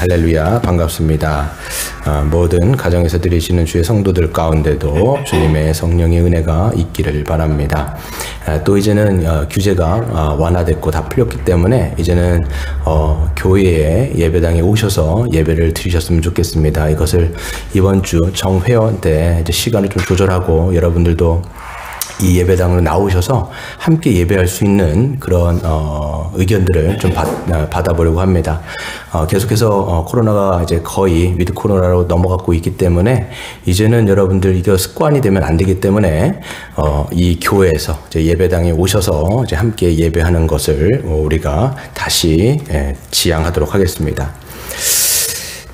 할렐루야, 반갑습니다. 모든 가정에서 드리시는 주의 성도들 가운데도 주님의 성령의 은혜가 있기를 바랍니다. 또 이제는 규제가 완화됐고 다 풀렸기 때문에 이제는 교회에 예배당에 오셔서 예배를 드리셨으면 좋겠습니다. 이것을 이번 주 정회원 때 이제 시간을 좀 조절하고 여러분들도 이 예배당으로 나오셔서 함께 예배할 수 있는 그런 의견들을 좀 받아보려고 합니다. 계속해서 코로나가 이제 거의 위드 코로나로 넘어가고 있기 때문에 이제는 여러분들 이거 습관이 되면 안 되기 때문에 이 교회에서 이제 예배당에 오셔서 이제 함께 예배하는 것을 우리가 다시 지향하도록 하겠습니다.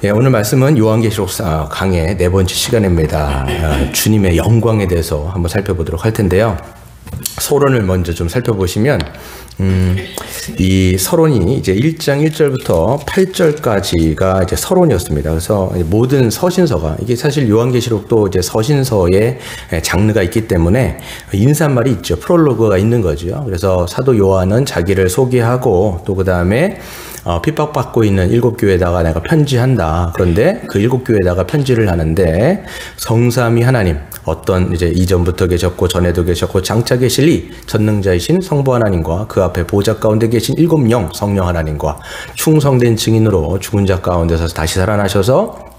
예, 오늘 말씀은 요한계시록 강의 4번째 시간입니다. 주님의 영광에 대해서 한번 살펴보도록 할 텐데요. 서론을 먼저 좀 살펴보시면 이 서론이 이제 1장 1절부터 8절까지가 이제 서론이었습니다. 그래서 모든 서신서가 이게 사실 요한계시록도 이제 서신서의 장르가 있기 때문에 인사말이 있죠. 프롤로그가 있는 거죠. 그래서 사도 요한은 자기를 소개하고 또 그 다음에 핍박받고 있는 7교회에다가 내가 편지한다. 그런데 그 7교회에다가 편지를 하는데 성삼위 하나님, 어떤 이제 이전부터 계셨고 전에도 계셨고 장차 계실 이 전능자이신 성부 하나님과 그 앞에 보좌 가운데 계신 7영 성령 하나님과 충성된 증인으로 죽은 자 가운데서 다시 살아나셔서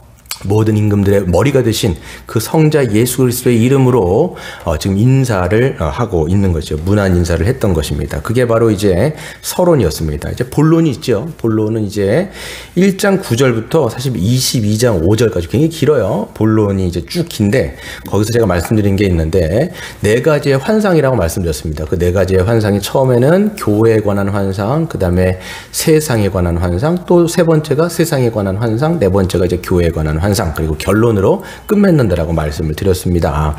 모든 임금들의 머리가 되신 그 성자 예수 그리스도의 이름으로 지금 인사를 하고 있는 거죠. 문안 인사를 했던 것입니다. 그게 바로 이제 서론이었습니다. 이제 본론이 있죠. 본론은 이제 1장 9절부터 사실 22장 5절까지 굉장히 길어요. 본론이 이제 쭉 긴데 거기서 제가 말씀드린 게 있는데 4가지의 환상이라고 말씀드렸습니다. 그 4가지의 환상이 처음에는 교회에 관한 환상, 그 다음에 세상에 관한 환상, 또 3번째가 세상에 관한 환상, 4번째가 이제 교회에 관한 환상, 그리고 결론으로 끝맺는다라고 말씀을 드렸습니다.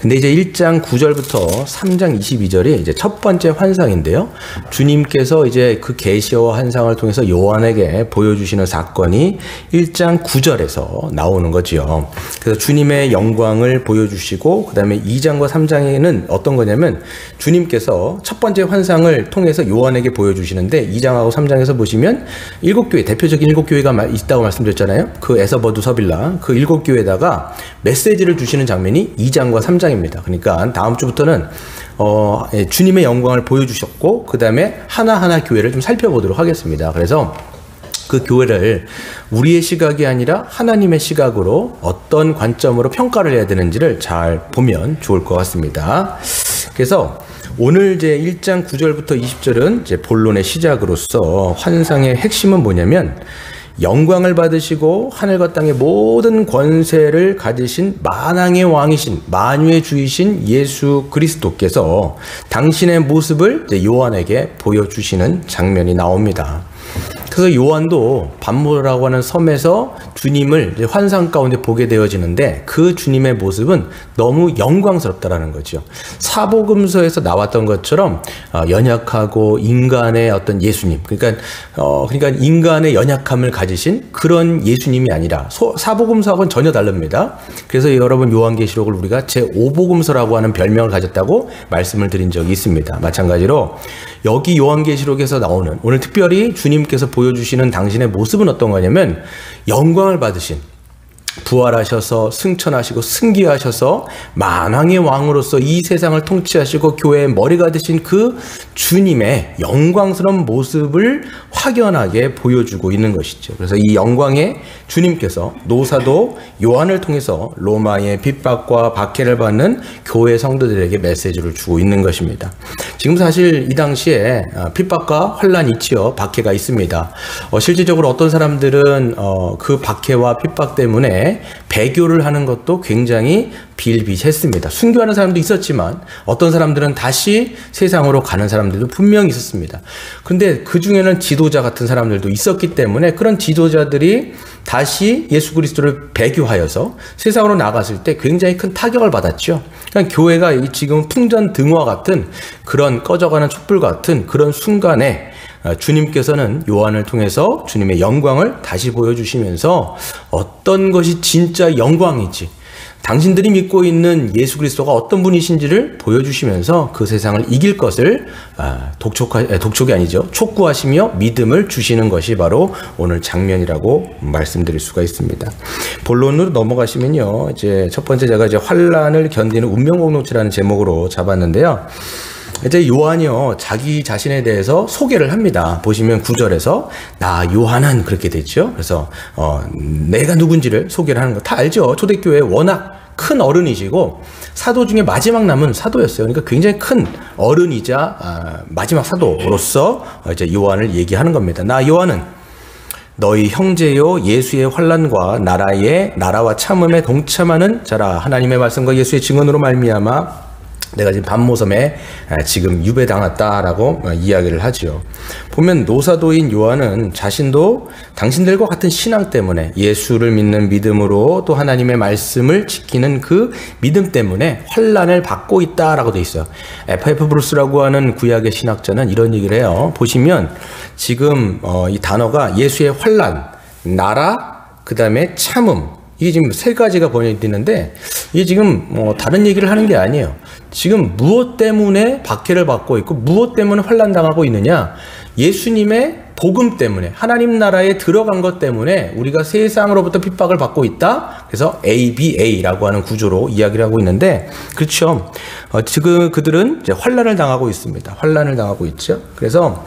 근데 이제 1장 9절부터 3장 22절이 이제 첫 번째 환상인데요. 주님께서 이제 그 계시와 환상을 통해서 요한에게 보여주시는 사건이 1장 9절에서 나오는 거죠. 그래서 주님의 영광을 보여주시고 그 다음에 2장과 3장에는 어떤 거냐면 주님께서 첫 번째 환상을 통해서 요한에게 보여주시는데 2장하고 3장에서 보시면 7교회, 대표적인 7교회가 있다고 말씀드렸잖아요. 그 에서버두 서빌라 그 7교회에다가 메시지를 주시는 장면이 2장과 3장입니다. 그러니까 다음 주부터는 주님의 영광을 보여주셨고 그 다음에 하나하나 교회를 좀 살펴보도록 하겠습니다. 그래서 그 교회를 우리의 시각이 아니라 하나님의 시각으로 어떤 관점으로 평가를 해야 되는지를 잘 보면 좋을 것 같습니다. 그래서 오늘 이제 1장 9절부터 20절은 이제 본론의 시작으로서 환상의 핵심은 뭐냐면 영광을 받으시고 하늘과 땅의 모든 권세를 가지신 만왕의 왕이신 만유의 주이신 예수 그리스도께서 당신의 모습을 요한에게 보여주시는 장면이 나옵니다. 그래서 요한도 반모라고 하는 섬에서 주님을 환상 가운데 보게 되어지는데 그 주님의 모습은 너무 영광스럽다라는 거죠. 사복음서에서 나왔던 것처럼 연약하고 인간의 어떤 예수님, 그러니까 인간의 연약함을 가지신 그런 예수님이 아니라 사복음서하고는 전혀 다릅니다. 그래서 여러분 요한계시록을 우리가 제5복음서라고 하는 별명을 가졌다고 말씀을 드린 적이 있습니다. 마찬가지로 여기 요한계시록에서 나오는 오늘 특별히 주님께서 보여주시는 당신의 모습은 어떤 거냐면 영광을 받으신 부활하셔서 승천하시고 승귀하셔서 만왕의 왕으로서 이 세상을 통치하시고 교회의 머리가 되신 그 주님의 영광스러운 모습을 확연하게 보여주고 있는 것이죠. 그래서 이 영광의 주님께서 노사도 요한을 통해서 로마의 핍박과 박해를 받는 교회 성도들에게 메시지를 주고 있는 것입니다. 지금 사실 이 당시에 핍박과 환란이 있지요. 박해가 있습니다. 실질적으로 어떤 사람들은 그 박해와 핍박 때문에 배교를 하는 것도 굉장히 비일비재했습니다. 순교하는 사람도 있었지만 어떤 사람들은 다시 세상으로 가는 사람들도 분명히 있었습니다. 그런데 그 중에는 지도자 같은 사람들도 있었기 때문에 그런 지도자들이 다시 예수 그리스도를 배교하여서 세상으로 나갔을 때 굉장히 큰 타격을 받았죠. 그러니까 교회가 지금 풍전등화 같은 그런 꺼져가는 촛불 같은 그런 순간에 주님께서는 요한을 통해서 주님의 영광을 다시 보여주시면서 어떤 것이 진짜 영광이지 당신들이 믿고 있는 예수 그리스도가 어떤 분이신지를 보여주시면서 그 세상을 이길 것을 독촉이 아니죠. 촉구하시며 믿음을 주시는 것이 바로 오늘 장면이라고 말씀드릴 수가 있습니다. 본론으로 넘어가시면요. 이제 첫 번째 제가 이제 환란을 견디는 운명 공동체라는 제목으로 잡았는데요. 이제 요한이요, 자기 자신에 대해서 소개를 합니다. 보시면 9절에서 나 요한은 그렇게 됐죠. 그래서 내가 누군지를 소개를 하는 거 다 알죠. 초대교회 워낙 큰 어른이시고 사도 중에 마지막 남은 사도였어요. 그러니까 굉장히 큰 어른이자 마지막 사도로서 이제 요한을 얘기하는 겁니다. 나 요한은 너희 형제요 예수의 환난과 나라와 참음에 동참하는 자라. 하나님의 말씀과 예수의 증언으로 말미암아 내가 지금 반모섬에 지금 유배당했다라고 이야기를 하죠. 보면 노사도인 요한은 자신도 당신들과 같은 신앙 때문에 예수를 믿는 믿음으로 또 하나님의 말씀을 지키는 그 믿음 때문에 환난을 받고 있다라고 돼 있어요. F.F. 브루스라고 하는 구약의 신학자는 이런 얘기를 해요. 보시면 지금 이 단어가 예수의 환난, 나라, 그 다음에 참음, 이게 지금 세 가지가 번역되는데 이게 지금 다른 얘기를 하는 게 아니에요. 지금 무엇 때문에 박해를 받고 있고 무엇 때문에 환난당하고 있느냐? 예수님의 복음 때문에, 하나님 나라에 들어간 것 때문에 우리가 세상으로부터 핍박을 받고 있다. 그래서 ABA라고 하는 구조로 이야기를 하고 있는데, 그렇죠. 지금 그들은 이제 환난을 당하고 있습니다. 환난을 당하고 있죠. 그래서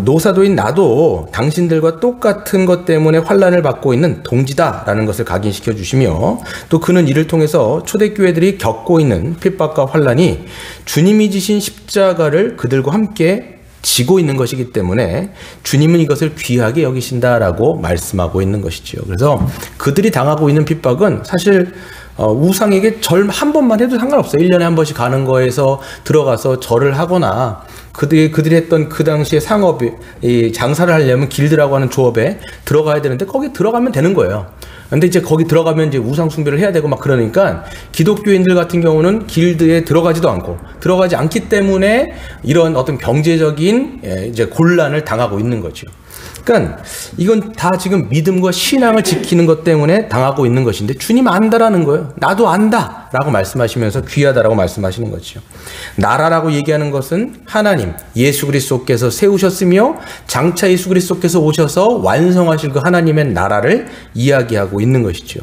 노사도인 나도 당신들과 똑같은 것 때문에 환난을 받고 있는 동지다라는 것을 각인시켜 주시며, 또 그는 이를 통해서 초대교회들이 겪고 있는 핍박과 환난이 주님이 지신 십자가를 그들과 함께 지고 있는 것이기 때문에 주님은 이것을 귀하게 여기신다라고 말씀하고 있는 것이죠. 그래서 그들이 당하고 있는 핍박은 사실 우상에게 절 한 번만 해도 상관없어요. 1년에 한 번씩 가는 거에서 들어가서 절을 하거나 그들이 했던 그 당시에 상업이 장사를 하려면 길드라고 하는 조업에 들어가야 되는데 거기 들어가면 되는 거예요. 근데 이제 거기 들어가면 이제 우상 숭배를 해야 되고 막 그러니까 기독교인들 같은 경우는 길드에 들어가지도 않고 들어가지 않기 때문에 이런 어떤 경제적인 이제 곤란을 당하고 있는 거죠. 그러니까 이건 다 지금 믿음과 신앙을 지키는 것 때문에 당하고 있는 것인데 주님 안다라는 거예요. 나도 안다 라고 말씀하시면서 귀하다라고 말씀하시는 거죠. 나라라고 얘기하는 것은 하나님 예수 그리스도께서 세우셨으며 장차 예수 그리스도께서 오셔서 완성하실 그 하나님의 나라를 이야기하고 있는 것이죠.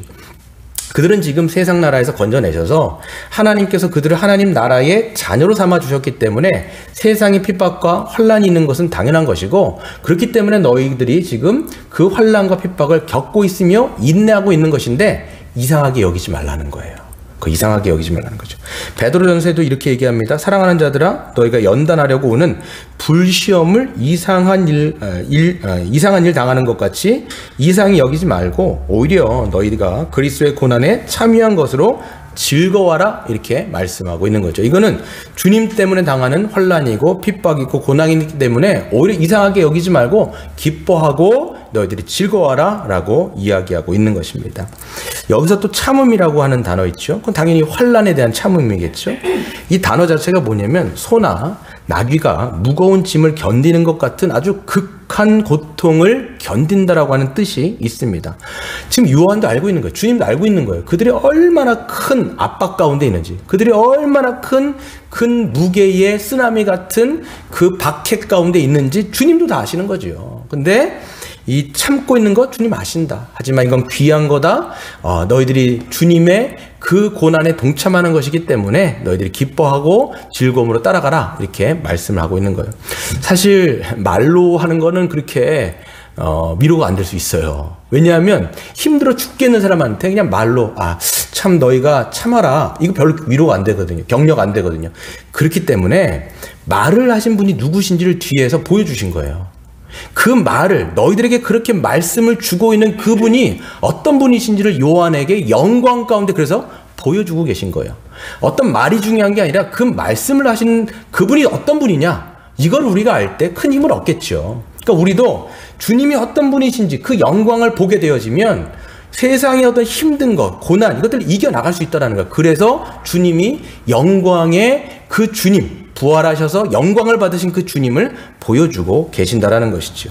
그들은 지금 세상 나라에서 건져내셔서 하나님께서 그들을 하나님 나라의 자녀로 삼아 주셨기 때문에 세상의 핍박과 환난이 있는 것은 당연한 것이고, 그렇기 때문에 너희들이 지금 그 환난과 핍박을 겪고 있으며 인내하고 있는 것인데 이상하게 여기지 말라는 거예요. 이상하게 여기지 말라는 거죠. 베드로전서에도 이렇게 얘기합니다. 사랑하는 자들아, 너희가 연단하려고 오는 불시험을 이상한 일 당하는 것 같이 이상히 여기지 말고 오히려 너희가 그리스도의 고난에 참여한 것으로 즐거워라 이렇게 말씀하고 있는 거죠. 이거는 주님 때문에 당하는 환난이고 핍박이고 고난이기 때문에 오히려 이상하게 여기지 말고 기뻐하고 너희들이 즐거워라 라고 이야기하고 있는 것입니다. 여기서 또 참음이라고 하는 단어 있죠. 그건 당연히 환난에 대한 참음이겠죠. 이 단어 자체가 뭐냐면 소나 나귀가 무거운 짐을 견디는 것 같은 아주 극한 고통을 견딘다라고 하는 뜻이 있습니다. 지금 요한도 알고 있는 거예요. 주님도 알고 있는 거예요. 그들이 얼마나 큰 압박 가운데 있는지, 그들이 얼마나 큰 무게의 쓰나미 같은 그 박해 가운데 있는지 주님도 다 아시는 거죠. 근데 이 참고 있는 것 주님 아신다. 하지만 이건 귀한 거다. 너희들이 주님의 그 고난에 동참하는 것이기 때문에 너희들이 기뻐하고 즐거움으로 따라가라. 이렇게 말씀을 하고 있는 거예요. 사실 말로 하는 거는 그렇게 위로가 안 될 수 있어요. 왜냐하면 힘들어 죽겠는 사람한테 그냥 말로 참 너희가 참아라. 이거 별로 위로가 안 되거든요. 격려가 안 되거든요. 그렇기 때문에 말을 하신 분이 누구신지를 뒤에서 보여주신 거예요. 그 말을 너희들에게 그렇게 말씀을 주고 있는 그분이 어떤 분이신지를 요한에게 영광 가운데 그래서 보여주고 계신 거예요. 어떤 말이 중요한 게 아니라 그 말씀을 하시는 그분이 어떤 분이냐, 이걸 우리가 알 때 큰 힘을 얻겠죠. 그러니까 우리도 주님이 어떤 분이신지 그 영광을 보게 되어지면 세상의 어떤 힘든 것, 고난 이것들을 이겨나갈 수 있다는 거예요. 그래서 주님이 영광의 그 주님, 부활하셔서 영광을 받으신 그 주님을 보여주고 계신다라는 것이죠.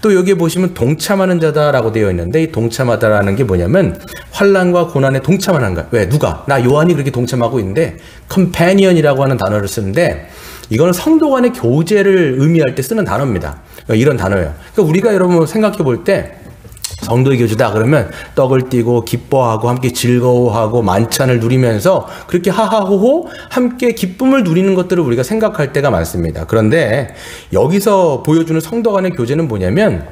또 여기에 보시면 동참하는 자다라고 되어 있는데, 이 동참하다라는 게 뭐냐면 환난과 고난에 동참하는 거야. 왜? 누가? 나 요한이 그렇게 동참하고 있는데, companion이라고 하는 단어를 쓰는데, 이거는 성도 간의 교제를 의미할 때 쓰는 단어입니다. 이런 단어예요. 그러니까 우리가 여러분 생각해 볼 때 성도의 교제다 그러면 떡을 띠고 기뻐하고 함께 즐거워하고 만찬을 누리면서 그렇게 하하호호 함께 기쁨을 누리는 것들을 우리가 생각할 때가 많습니다. 그런데 여기서 보여주는 성도 간의 교제는 뭐냐면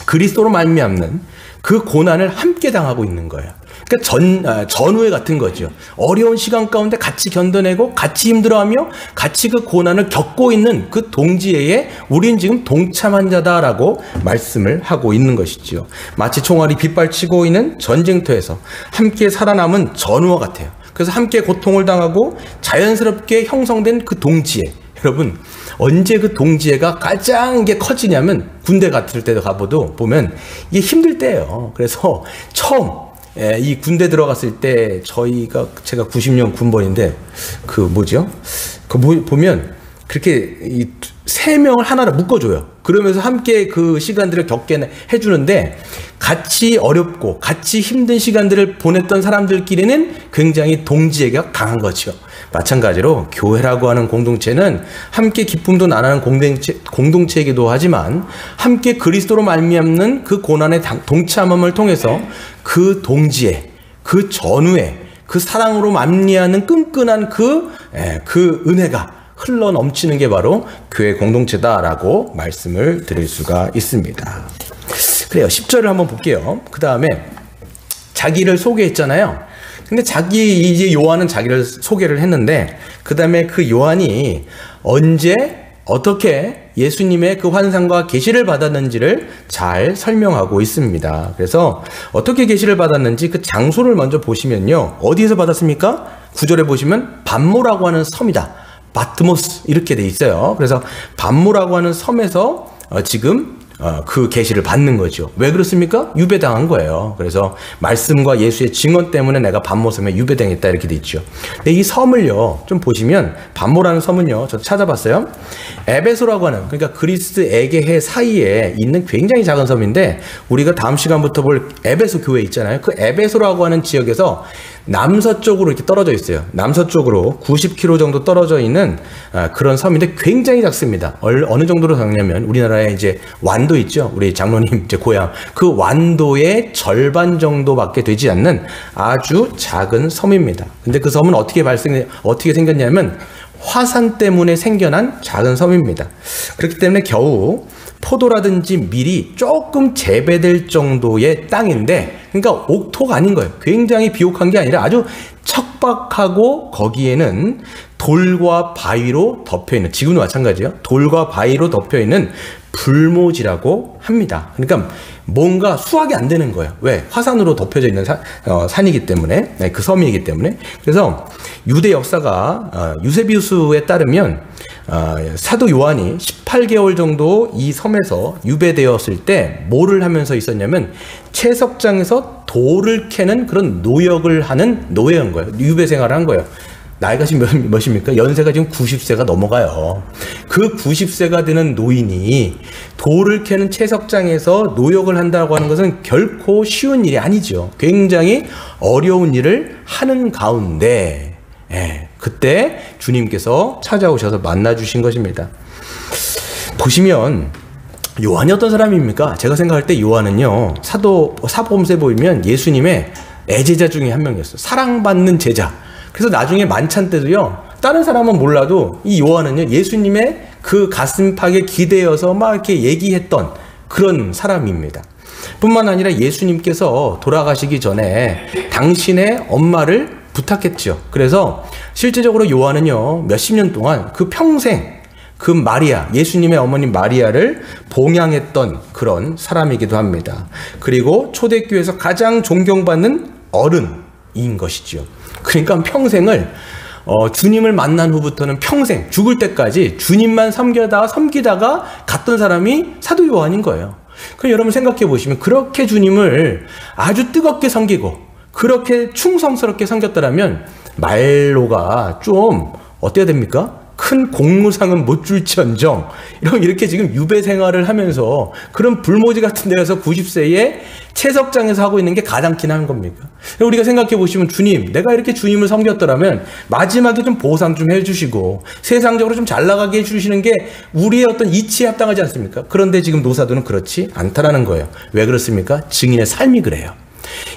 그리스도로 말미암는 그 고난을 함께 당하고 있는 거예요. 그러니까 전우회 같은 거죠. 어려운 시간 가운데 같이 견뎌내고 같이 힘들어하며 같이 그 고난을 겪고 있는 그 동지애에 우린 지금 동참한 자다라고 말씀을 하고 있는 것이죠. 마치 총알이 빗발치고 있는 전쟁터에서 함께 살아남은 전우와 같아요. 그래서 함께 고통을 당하고 자연스럽게 형성된 그 동지애. 여러분, 언제 그 동지애가 가장 이게 커지냐면 군대 같을 때도 가봐도 보면 이게 힘들 때예요. 그래서 처음 이 군대 들어갔을 때 제가 90년 군번인데 보면 그렇게 이 3명을 하나로 묶어줘요. 그러면서 함께 그 시간들을 겪게 해주는데 같이 어렵고 같이 힘든 시간들을 보냈던 사람들끼리는 굉장히 동지애가 강한 거죠. 마찬가지로 교회라고 하는 공동체는 함께 기쁨도 나누는 공동체이기도 하지만 함께 그리스도로 말미암는 그 고난의 동참함을 통해서 그 동지애, 그 전후에 그 사랑으로 만리하는 끈끈한 그 은혜가 흘러 넘치는 게 바로 교회 공동체다라고 말씀을 드릴 수가 있습니다. 그래요. 10절을 한번 볼게요. 그 다음에 자기를 소개했잖아요. 근데 이제 요한은 자기를 소개를 했는데, 그 다음에 그 요한이 언제, 어떻게 예수님의 그 환상과 계시를 받았는지를 잘 설명하고 있습니다. 그래서 어떻게 계시를 받았는지 그 장소를 먼저 보시면요. 어디에서 받았습니까? 9절에 보시면 반모라고 하는 섬이다. 바트모스 이렇게 돼 있어요. 그래서 반모라고 하는 섬에서 지금 그 계시를 받는 거죠. 왜 그렇습니까? 유배당한 거예요. 그래서 말씀과 예수의 증언 때문에 내가 반모섬에 유배당했다 이렇게 돼 있죠. 근데 이 섬을요 좀 보시면, 반모라는 섬은요 저 찾아봤어요. 에베소라고 하는, 그러니까 그리스 에게해 사이에 있는 굉장히 작은 섬인데, 우리가 다음 시간부터 볼 에베소 교회 있잖아요. 그 에베소라고 하는 지역에서 남서쪽으로 이렇게 떨어져 있어요. 남서쪽으로 90km 정도 떨어져 있는 그런 섬인데 굉장히 작습니다. 어느 정도로 작냐면 우리나라에 이제 완도 있죠. 우리 장로님 이제 고향. 그 완도의 절반 정도밖에 되지 않는 아주 작은 섬입니다. 근데 그 섬은 어떻게 생겼냐면 화산 때문에 생겨난 작은 섬입니다. 그렇기 때문에 겨우 포도라든지 밀이 조금 재배될 정도의 땅인데, 그러니까 옥토가 아닌 거예요. 굉장히 비옥한 게 아니라 아주 척박하고 거기에는 돌과 바위로 덮여있는, 지금도 마찬가지예요. 돌과 바위로 덮여있는 불모지라고 합니다. 그러니까 뭔가 수확이 안 되는 거예요. 왜? 화산으로 덮여져 있는 산이기 때문에, 그 섬이기 때문에. 그래서 유대 역사가 유세비우스에 따르면 사도 요한이 18개월 정도 이 섬에서 유배되었을 때 뭐를 하면서 있었냐면 채석장에서 돌을 캐는 그런 노역을 하는 노예인 거예요. 유배 생활을 한 거예요. 나이가 지금 몇입니까? 연세가 지금 90세가 넘어가요. 그 90세가 되는 노인이 돌을 캐는 채석장에서 노역을 한다고 하는 것은 결코 쉬운 일이 아니죠. 굉장히 어려운 일을 하는 가운데 그때 주님께서 찾아오셔서 만나주신 것입니다. 보시면 요한이 어떤 사람입니까? 제가 생각할 때 요한은요, 사복음서에 보이면 예수님의 애제자 중에 한 명이었어요. 사랑받는 제자. 그래서 나중에 만찬 때도요, 다른 사람은 몰라도 이 요한은요, 예수님의 그 가슴팍에 기대어서 막 이렇게 얘기했던 그런 사람입니다. 뿐만 아니라 예수님께서 돌아가시기 전에 당신의 엄마를 부탁했죠. 그래서 실제적으로 요한은요, 몇십 년 동안 그 평생 그 마리아, 예수님의 어머니 마리아를 봉양했던 그런 사람이기도 합니다. 그리고 초대교회에서 가장 존경받는 어른인 것이죠. 그러니까 평생을 주님을 만난 후부터는 평생 죽을 때까지 주님만 섬기다가 갔던 사람이 사도 요한인 거예요. 그럼 여러분 생각해 보시면, 그렇게 주님을 아주 뜨겁게 섬기고 그렇게 충성스럽게 섬겼더라면 말로가 좀 어때야 됩니까? 큰 공무상은 못 줄지언정 이렇게 지금 유배 생활을 하면서 그런 불모지 같은 데서 90세에 채석장에서 하고 있는 게 가당키나 한 겁니까? 우리가 생각해 보시면 주님, 내가 이렇게 주님을 섬겼더라면 마지막에 좀 보상 좀 해주시고 세상적으로 좀 잘 나가게 해주시는 게 우리의 어떤 이치에 합당하지 않습니까? 그런데 지금 노사도는 그렇지 않다라는 거예요. 왜 그렇습니까? 증인의 삶이 그래요.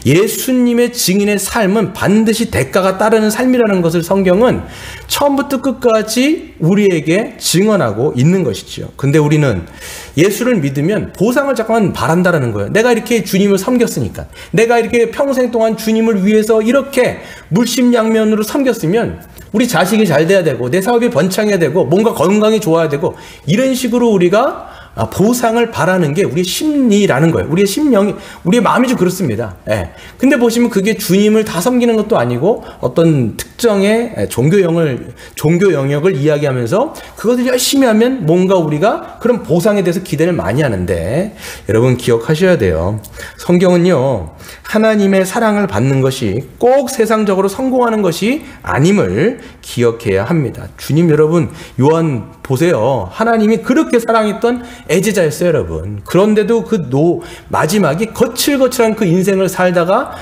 예수님의 증인의 삶은 반드시 대가가 따르는 삶이라는 것을 성경은 처음부터 끝까지 우리에게 증언하고 있는 것이죠. 근데 우리는 예수를 믿으면 보상을 잠깐 바란다라는 거예요. 내가 이렇게 주님을 섬겼으니까, 내가 이렇게 평생 동안 주님을 위해서 이렇게 물심양면으로 섬겼으면 우리 자식이 잘 돼야 되고 내 사업이 번창해야 되고 뭔가 건강이 좋아야 되고 이런 식으로 우리가 보상을 바라는 게 우리의 심리라는 거예요. 우리의 심령이, 우리의 마음이 좀 그렇습니다. 예. 근데 보시면 그게 주님을 다 섬기는 것도 아니고 어떤 특정의 종교 영역을 이야기하면서 그것을 열심히 하면 뭔가 우리가 그런 보상에 대해서 기대를 많이 하는데, 여러분 기억하셔야 돼요. 성경은요, 하나님의 사랑을 받는 것이 꼭 세상적으로 성공하는 것이 아님을 기억해야 합니다. 주님, 여러분 요한 보세요. 하나님이 그렇게 사랑했던 애제자였어요, 여러분. 그런데도 마지막이 거칠거칠한 그 인생을 살다가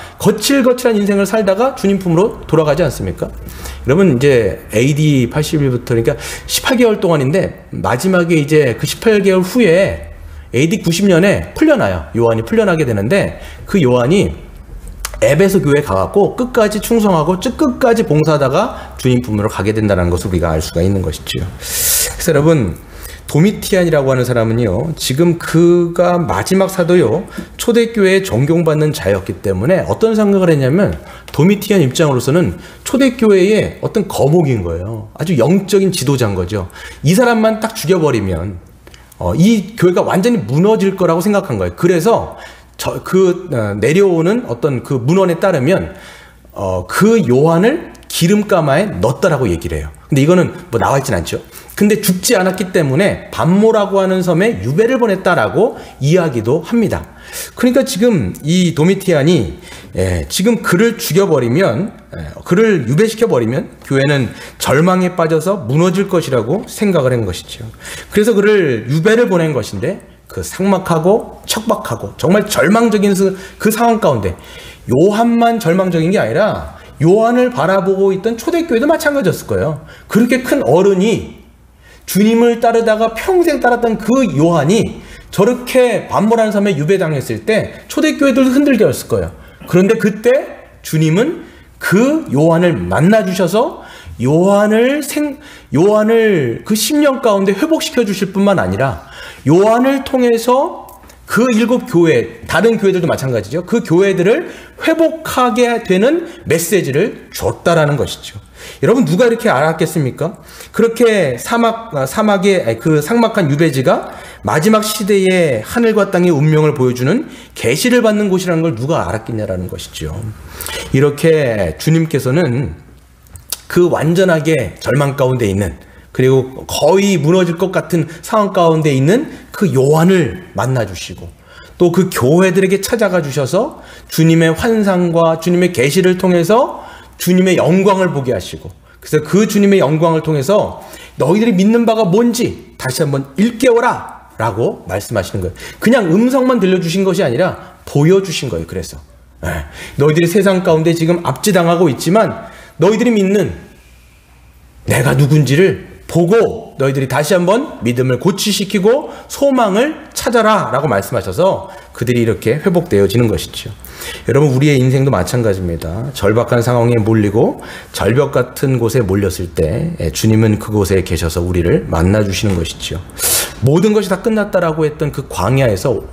주님 품으로 돌아가지 않습니까? 여러분, 이제 AD 81부터 그러니까 18개월 동안인데 마지막에 이제 그 18개월 후에 AD 90년에 풀려나요. 요한이 풀려나게 되는데 그 요한이 에베소 교회에 가갖고 끝까지 충성하고 끝까지 봉사하다가 주님 품으로 가게 된다는 것을 우리가 알 수가 있는 것이죠. 그래서 여러분, 도미티안이라고 하는 사람은요, 지금 그가 마지막 사도요, 초대교회에 존경받는 자였기 때문에 어떤 생각을 했냐면, 도미티안 입장으로서는 초대교회의 어떤 거목인 거예요. 아주 영적인 지도자인 거죠. 이 사람만 딱 죽여버리면 이 교회가 완전히 무너질 거라고 생각한 거예요. 그래서 내려오는 어떤 그 문헌에 따르면 그 요한을 기름가마에 넣었다라고 얘기를 해요. 근데 이거는 뭐 나와 있진 않죠. 근데 죽지 않았기 때문에 반모라고 하는 섬에 유배를 보냈다라고 이야기도 합니다. 그러니까 지금 이 도미티안이 지금 그를 죽여버리면, 그를 유배시켜버리면 교회는 절망에 빠져서 무너질 것이라고 생각을 한 것이죠. 그래서 그를 유배를 보낸 것인데, 그 삭막하고 척박하고 정말 절망적인 그 상황 가운데 요한만 절망적인 게 아니라 요한을 바라보고 있던 초대교회도 마찬가지였을 거예요. 그렇게 큰 어른이 주님을 따르다가 평생 따랐던 그 요한이 저렇게 반모라는 섬에 유배당했을 때 초대교회들도 흔들게 했을 거예요. 그런데 그때 주님은 그 요한을 만나 주셔서 요한을 그 심령 가운데 회복시켜 주실 뿐만 아니라 요한을 통해서 그 7교회, 다른 교회들도 마찬가지죠. 그 교회들을 회복하게 되는 메시지를 줬다라는 것이죠. 여러분, 누가 이렇게 알았겠습니까? 그렇게 사막의 그 삭막한 유배지가 마지막 시대의 하늘과 땅의 운명을 보여주는 계시를 받는 곳이라는 걸 누가 알았겠냐라는 것이죠. 이렇게 주님께서는 그 완전하게 절망 가운데 있는, 그리고 거의 무너질 것 같은 상황 가운데 있는 그 요한을 만나주시고 또 그 교회들에게 찾아가 주셔서 주님의 환상과 주님의 계시를 통해서 주님의 영광을 보게 하시고, 그래서 그 주님의 영광을 통해서 너희들이 믿는 바가 뭔지 다시 한번 일깨워라 라고 말씀하시는 거예요. 그냥 음성만 들려주신 것이 아니라 보여주신 거예요. 그래서 너희들이 세상 가운데 지금 압제당하고 있지만 너희들이 믿는 내가 누군지를 보고 너희들이 다시 한번 믿음을 고취시키고 소망을 찾아라 라고 말씀하셔서 그들이 이렇게 회복되어지는 것이죠. 여러분, 우리의 인생도 마찬가지입니다. 절박한 상황에 몰리고 절벽 같은 곳에 몰렸을 때 주님은 그곳에 계셔서 우리를 만나주시는 것이죠. 모든 것이 다 끝났다라고 했던 그 광야에서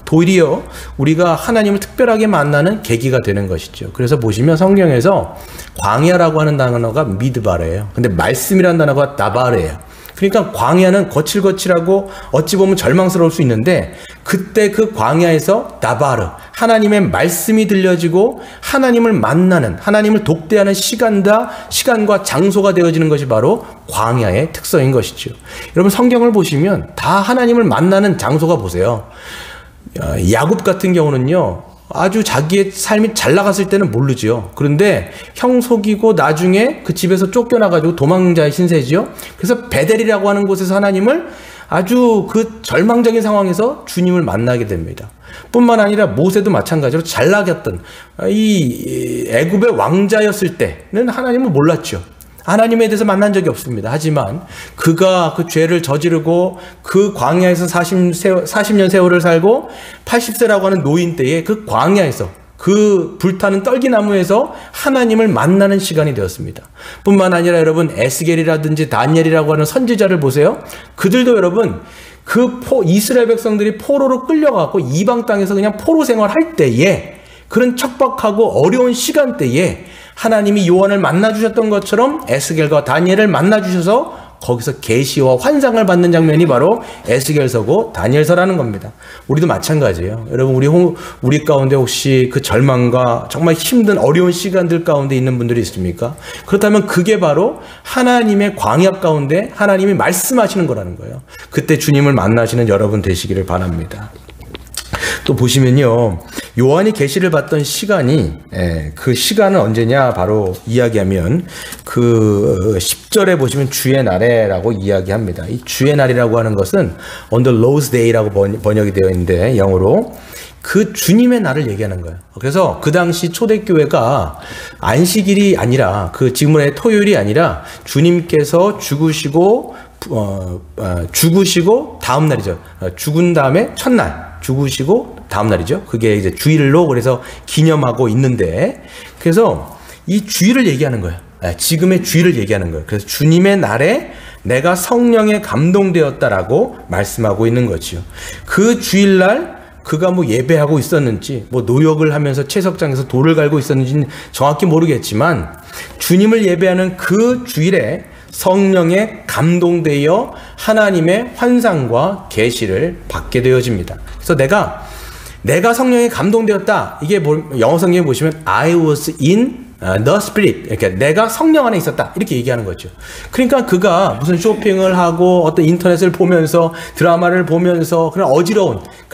도리어 우리가 하나님을 특별하게 만나는 계기가 되는 것이죠. 그래서 보시면 성경에서 광야라고 하는 단어가 미드바르예요. 근데 말씀이라는 단어가 다바르예요. 그러니까 광야는 거칠거칠하고 어찌 보면 절망스러울 수 있는데, 그때 그 광야에서 다바르, 하나님의 말씀이 들려지고 하나님을 만나는, 하나님을 독대하는 시간과 장소가 되어지는 것이 바로 광야의 특성인 것이죠. 여러분, 성경을 보시면 다 하나님을 만나는 장소가 보세요. 야곱 같은 경우는요, 아주 자기의 삶이 잘 나갔을 때는 모르지요. 그런데 형 속이고 나중에 그 집에서 쫓겨나가지고 도망자의 신세지요. 그래서 베델이라고 하는 곳에서 하나님을 아주 그 절망적인 상황에서 주님을 만나게 됩니다. 뿐만 아니라 모세도 마찬가지로 잘 나갔던 이 애굽의 왕자였을 때는 하나님을 몰랐죠. 하나님에 대해서 만난 적이 없습니다. 하지만 그가 그 죄를 저지르고 그 광야에서 40년 세월을 살고 80세라고 하는 노인 때에 그 광야에서 그 불타는 떨기나무에서 하나님을 만나는 시간이 되었습니다. 뿐만 아니라 여러분 에스겔이라든지 다니엘이라고 하는 선지자를 보세요. 그들도 여러분 이스라엘 백성들이 포로로 끌려가고 이방 땅에서 그냥 포로 생활할 때에 그런 척박하고 어려운 시간대에 하나님이 요한을 만나주셨던 것처럼 에스겔과 다니엘을 만나주셔서 거기서 계시와 환상을 받는 장면이 바로 에스겔서고 다니엘서라는 겁니다. 우리도 마찬가지예요. 여러분 우리 가운데 혹시 그 절망과 정말 힘든 어려운 시간들 가운데 있는 분들이 있습니까? 그렇다면 그게 바로 하나님의 광야 가운데 하나님이 말씀하시는 거라는 거예요. 그때 주님을 만나시는 여러분 되시기를 바랍니다. 또 보시면요, 요한이 계시를 받던 시간이 그 시간은 언제냐 바로 이야기하면 그 10절에 보시면 주의 날에라고 이야기합니다. 이 주의 날이라고 하는 것은 on the Lord's Day라고 번역이 되어 있는데 영어로 그 주님의 날을 얘기하는 거예요. 그래서 그 당시 초대교회가 안식일이 아니라 그 지금의 토요일이 아니라 주님께서 죽으시고 다음 날이죠. 죽은 다음에 첫날 죽으시고 다음 날이죠. 그게 이제 주일로 그래서 기념하고 있는데 그래서 이 주일을 얘기하는 거예요. 지금의 주일을 얘기하는 거예요. 그래서 주님의 날에 내가 성령에 감동되었다라고 말씀하고 있는 거지요. 그 주일날 그가 뭐 예배하고 있었는지 뭐 노역을 하면서 채석장에서 돌을 갈고 있었는지는 정확히 모르겠지만 주님을 예배하는 그 주일에 성령에 감동되어 하나님의 환상과 계시를 받게 되어집니다. 그래서 내가 성령에 감동되었다. 이게 영어 성경에 보시면 I was in the Spirit. 이렇게 내가 성령 안에 있었다. 이렇게 얘기하는 거죠. 그러니까 그가 무슨 쇼핑을 하고 어떤 인터넷을 보면서 드라마를 보면서 그냥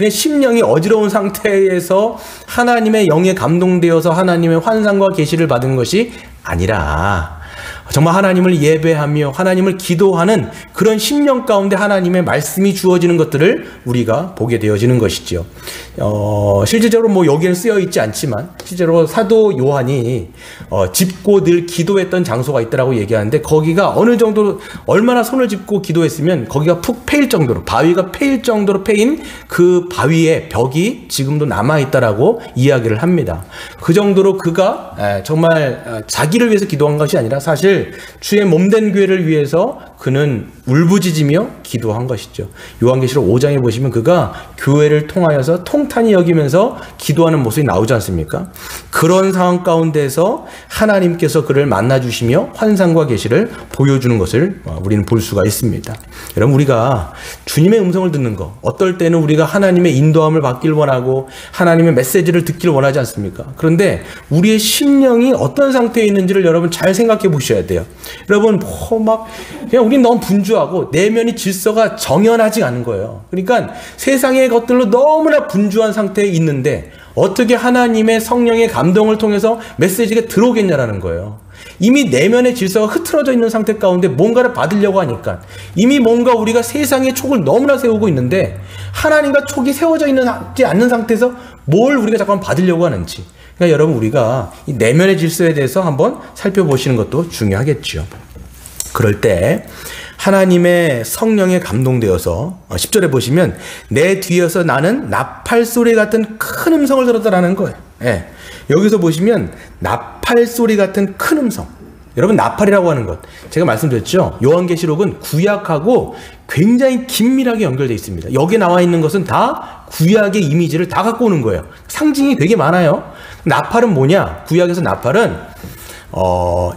심령이 어지러운 상태에서 하나님의 영에 감동되어서 하나님의 환상과 계시를 받은 것이 아니라 정말 하나님을 예배하며 하나님을 기도하는 그런 심령 가운데 하나님의 말씀이 주어지는 것들을 우리가 보게 되어지는 것이죠. 실질적으로 뭐 여기에는 쓰여 있지 않지만 실제로 사도 요한이 짚고 늘 기도했던 장소가 있다라고 얘기하는데 거기가 어느 정도로 얼마나 손을 짚고 기도했으면 거기가 푹 패일 정도로 바위가 패일 정도로 패인 그 바위의 벽이 지금도 남아 있다라고 이야기를 합니다. 그 정도로 그가 정말 자기를 위해서 기도한 것이 아니라 사실 주의 몸된 교회를 위해서 그는 울부짖으며 기도한 것이죠. 요한계시록 5장에 보시면 그가 교회를 통하여서 통탄히 여기면서 기도하는 모습이 나오지 않습니까? 그런 상황 가운데서 하나님께서 그를 만나주시며 환상과 계시를 보여주는 것을 우리는 볼 수가 있습니다. 여러분 우리가 주님의 음성을 듣는 거 어떨 때는 우리가 하나님의 인도함을 받길 원하고 하나님의 메시지를 듣길 원하지 않습니까? 그런데 우리의 심령이 어떤 상태에 있는지를 여러분 잘 생각해 보셔야 돼요. 여러분 그냥 우린 너무 분주하고 내면의 질서가 정연하지 않은 거예요. 그러니까 세상의 것들로 너무나 분주한 상태에 있는데 어떻게 하나님의 성령의 감동을 통해서 메시지가 들어오겠냐라는 거예요. 이미 내면의 질서가 흐트러져 있는 상태 가운데 뭔가를 받으려고 하니까 이미 뭔가 우리가 세상의 촉을 너무나 세우고 있는데 하나님과 촉이 세워져 있지 않는 상태에서 뭘 우리가 잠깐 받으려고 하는지, 그러니까 여러분 우리가 이 내면의 질서에 대해서 한번 살펴보시는 것도 중요하겠죠. 그럴 때 하나님의 성령에 감동되어서 10절에 보시면 내 뒤에서 나는 나팔 소리 같은 큰 음성을 들었다라는 거예요. 여기서 보시면 나팔 소리 같은 큰 음성. 여러분 나팔이라고 하는 것 제가 말씀드렸죠. 요한계시록은 구약하고 굉장히 긴밀하게 연결되어 있습니다. 여기에 나와 있는 것은 다 구약의 이미지를 다 갖고 오는 거예요. 상징이 되게 많아요. 나팔은 뭐냐? 구약에서 나팔은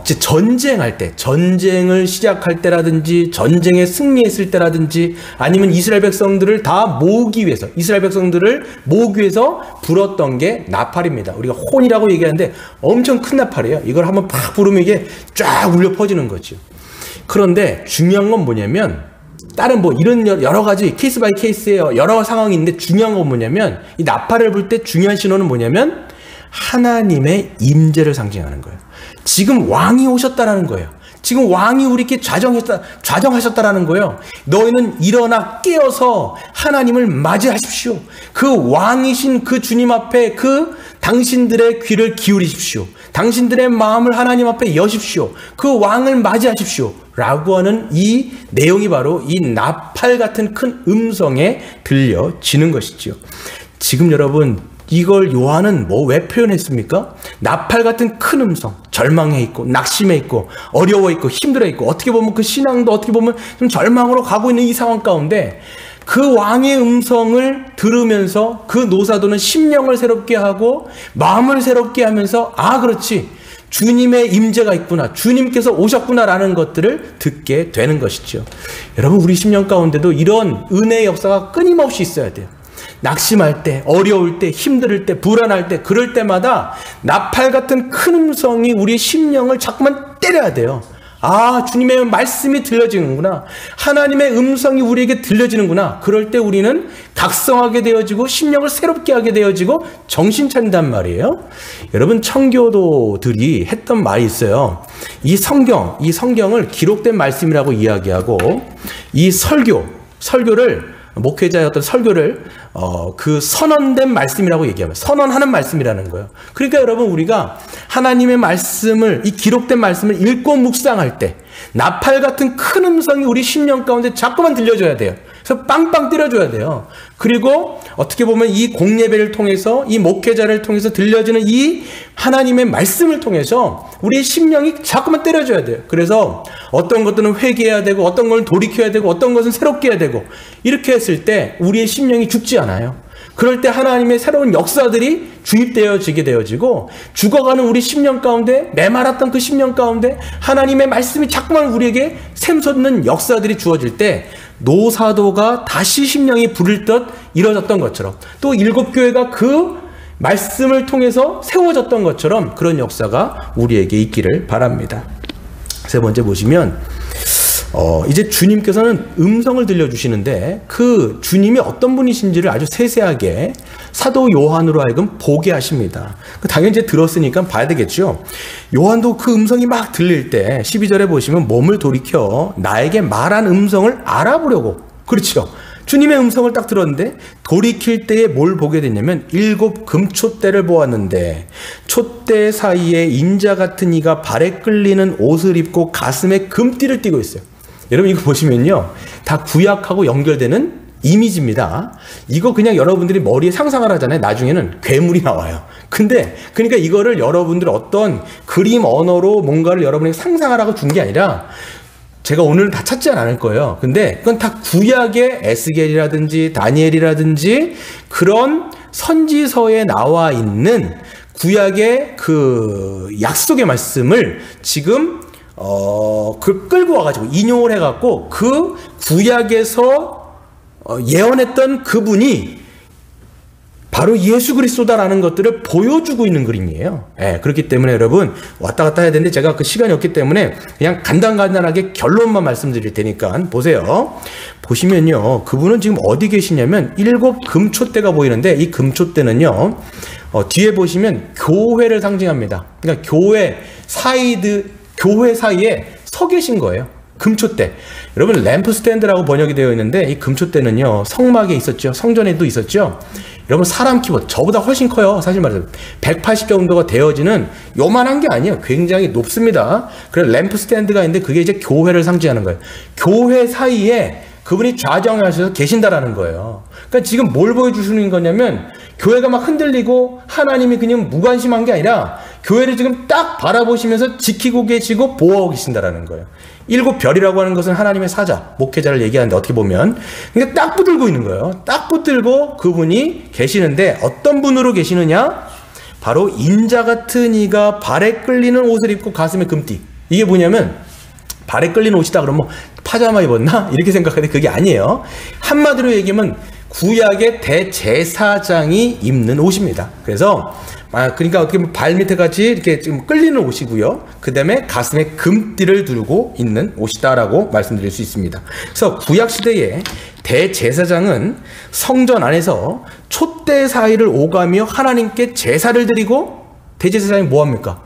이제 전쟁할 때, 전쟁을 시작할 때라든지 전쟁에 승리했을 때라든지 아니면 이스라엘 백성들을 이스라엘 백성들을 모으기 위해서 불었던 게 나팔입니다. 우리가 혼이라고 얘기하는데 엄청 큰 나팔이에요. 이걸 한번 팍 부르면 이게 쫙 울려 퍼지는 거죠. 그런데 중요한 건 뭐냐면 다른 뭐 이런 여러 가지 케이스 바이 케이스의 여러 상황이 있는데 중요한 건 뭐냐면 이 나팔을 불 때 중요한 신호는 뭐냐면 하나님의 임재를 상징하는 거예요. 지금 왕이 오셨다라는 거예요. 지금 왕이 우리에게 좌정하셨다라는 거예요. 너희는 일어나 깨어서 하나님을 맞이하십시오. 그 왕이신 그 주님 앞에 당신들의 귀를 기울이십시오. 당신들의 마음을 하나님 앞에 여십시오. 그 왕을 맞이하십시오. 라고 하는 이 내용이 바로 이 나팔 같은 큰 음성에 들려지는 것이지요. 지금 여러분 이걸 요한은 왜 표현했습니까? 나팔 같은 큰 음성, 절망해 있고 낙심해 있고 어려워 있고 힘들어 있고 어떻게 보면 그 신앙도 어떻게 보면 좀 절망으로 가고 있는 이 상황 가운데 그 왕의 음성을 들으면서 그 노사도는 심령을 새롭게 하고 마음을 새롭게 하면서 그렇지, 주님의 임재가 있구나, 주님께서 오셨구나라는 것들을 듣게 되는 것이죠. 여러분 우리 심령 가운데도 이런 은혜의 역사가 끊임없이 있어야 돼요. 낙심할 때, 어려울 때, 힘들 때, 불안할 때, 그럴 때마다 나팔 같은 큰 음성이 우리 심령을 자꾸만 때려야 돼요. 주님의 말씀이 들려지는구나. 하나님의 음성이 우리에게 들려지는구나. 그럴 때 우리는 각성하게 되어지고 심령을 새롭게 하게 되어지고 정신 차린단 말이에요. 여러분 청교도들이 했던 말이 있어요. 이 성경을 기록된 말씀이라고 이야기하고 이 설교를 목회자의 어떤 설교를 그 선언된 말씀이라고 얘기하면 선언하는 말씀이라는 거예요. 그러니까 여러분 우리가 하나님의 말씀을, 이 기록된 말씀을 읽고 묵상할 때 나팔 같은 큰 음성이 우리 심령 가운데 자꾸만 들려줘야 돼요. 그래서 빵빵 때려줘야 돼요. 그리고 어떻게 보면 이 공예배를 통해서, 이 목회자를 통해서 들려지는 이 하나님의 말씀을 통해서 우리의 심령이 자꾸만 때려줘야 돼요. 그래서 어떤 것들은 회개해야 되고 어떤 것은 돌이켜야 되고 어떤 것은 새롭게 해야 되고, 이렇게 했을 때 우리의 심령이 죽지 않아요. 그럴 때 하나님의 새로운 역사들이 주입되어지게 되어지고, 죽어가는 우리 심령 가운데, 메말았던 그 심령 가운데 하나님의 말씀이 자꾸만 우리에게 샘솟는 역사들이 주어질 때 노사도가 다시 심령이 부를 듯 이루어졌던 것처럼, 또 일곱 교회가 그 말씀을 통해서 세워졌던 것처럼 그런 역사가 우리에게 있기를 바랍니다. 세 번째 보시면 이제 주님께서는 음성을 들려주시는데 그 주님이 어떤 분이신지를 아주 세세하게 사도 요한으로 하여금 보게 하십니다. 당연히 이제 들었으니까 봐야 되겠죠. 요한도 그 음성이 막 들릴 때 12절에 보시면 몸을 돌이켜 나에게 말한 음성을 알아보려고, 그렇죠, 주님의 음성을 딱 들었는데 돌이킬 때에 뭘 보게 됐냐면 7 금촛대를 보았는데 촛대 사이에 인자 같은 이가 발에 끌리는 옷을 입고 가슴에 금띠를 띠고 있어요. 여러분 이거 보시면요, 다 구약하고 연결되는 이미지입니다. 이거 그냥 여러분들이 머리에 상상을 하잖아요. 나중에는 괴물이 나와요. 근데 그러니까 이거를 여러분들 어떤 그림 언어로 뭔가를 여러분에게 상상하라고 준 게 아니라, 제가 오늘 다 찾지 않을 거예요. 근데 그건 다 구약의 에스겔이라든지 다니엘이라든지 그런 선지서에 나와 있는 구약의 그 약속의 말씀을 지금 끌고 와가지고 인용을 해갖고 그 구약에서 예언했던 그분이 바로 예수 그리스도다라는 것들을 보여주고 있는 그림이에요. 그렇기 때문에 여러분 왔다 갔다 해야 되는데 제가 그 시간이 없기 때문에 그냥 간단하게 결론만 말씀드릴 테니까 보세요. 보시면요, 그분은 지금 어디 계시냐면 7 금촛대가 보이는데 이 금촛대는요 뒤에 보시면 교회를 상징합니다. 그러니까 교회 사이에 서 계신 거예요. 금촛대. 여러분 램프 스탠드라고 번역이 되어 있는데 이 금촛대는요 성막에 있었죠. 성전에도 있었죠. 여러분 사람 키보다 저보다 훨씬 커요. 사실 말해서 180 정도가 되어지는 요만한 게 아니에요. 굉장히 높습니다. 그래서 램프 스탠드가 있는데 그게 이제 교회를 상징하는 거예요. 교회 사이에 그분이 좌정하셔서 계신다라는 거예요. 그러니까 지금 뭘 보여주시는 거냐면 교회가 막 흔들리고 하나님이 그냥 무관심한 게 아니라 교회를 지금 딱 바라보시면서 지키고 계시고 보호하고 계신다라는 거예요. 7 별이라고 하는 것은 하나님의 사자, 목회자를 얘기하는데 어떻게 보면 그러니까 딱 붙들고 있는 거예요. 딱 붙들고 그분이 계시는데 어떤 분으로 계시느냐? 바로 인자 같은 이가 발에 끌리는 옷을 입고 가슴에 금띠. 이게 뭐냐면 발에 끌리는 옷이다 그러면 파자마 입었나? 이렇게 생각하는데 그게 아니에요. 한마디로 얘기하면 구약의 대제사장이 입는 옷입니다. 그래서 그러니까 어떻게 보면 발 밑에 같이 이렇게 지금 끌리는 옷이고요. 그 다음에 가슴에 금띠를 두르고 있는 옷이다라고 말씀드릴 수 있습니다. 그래서 구약 시대에 대제사장은 성전 안에서 촛대 사이를 오가며 하나님께 제사를 드리고, 대제사장이 뭐합니까?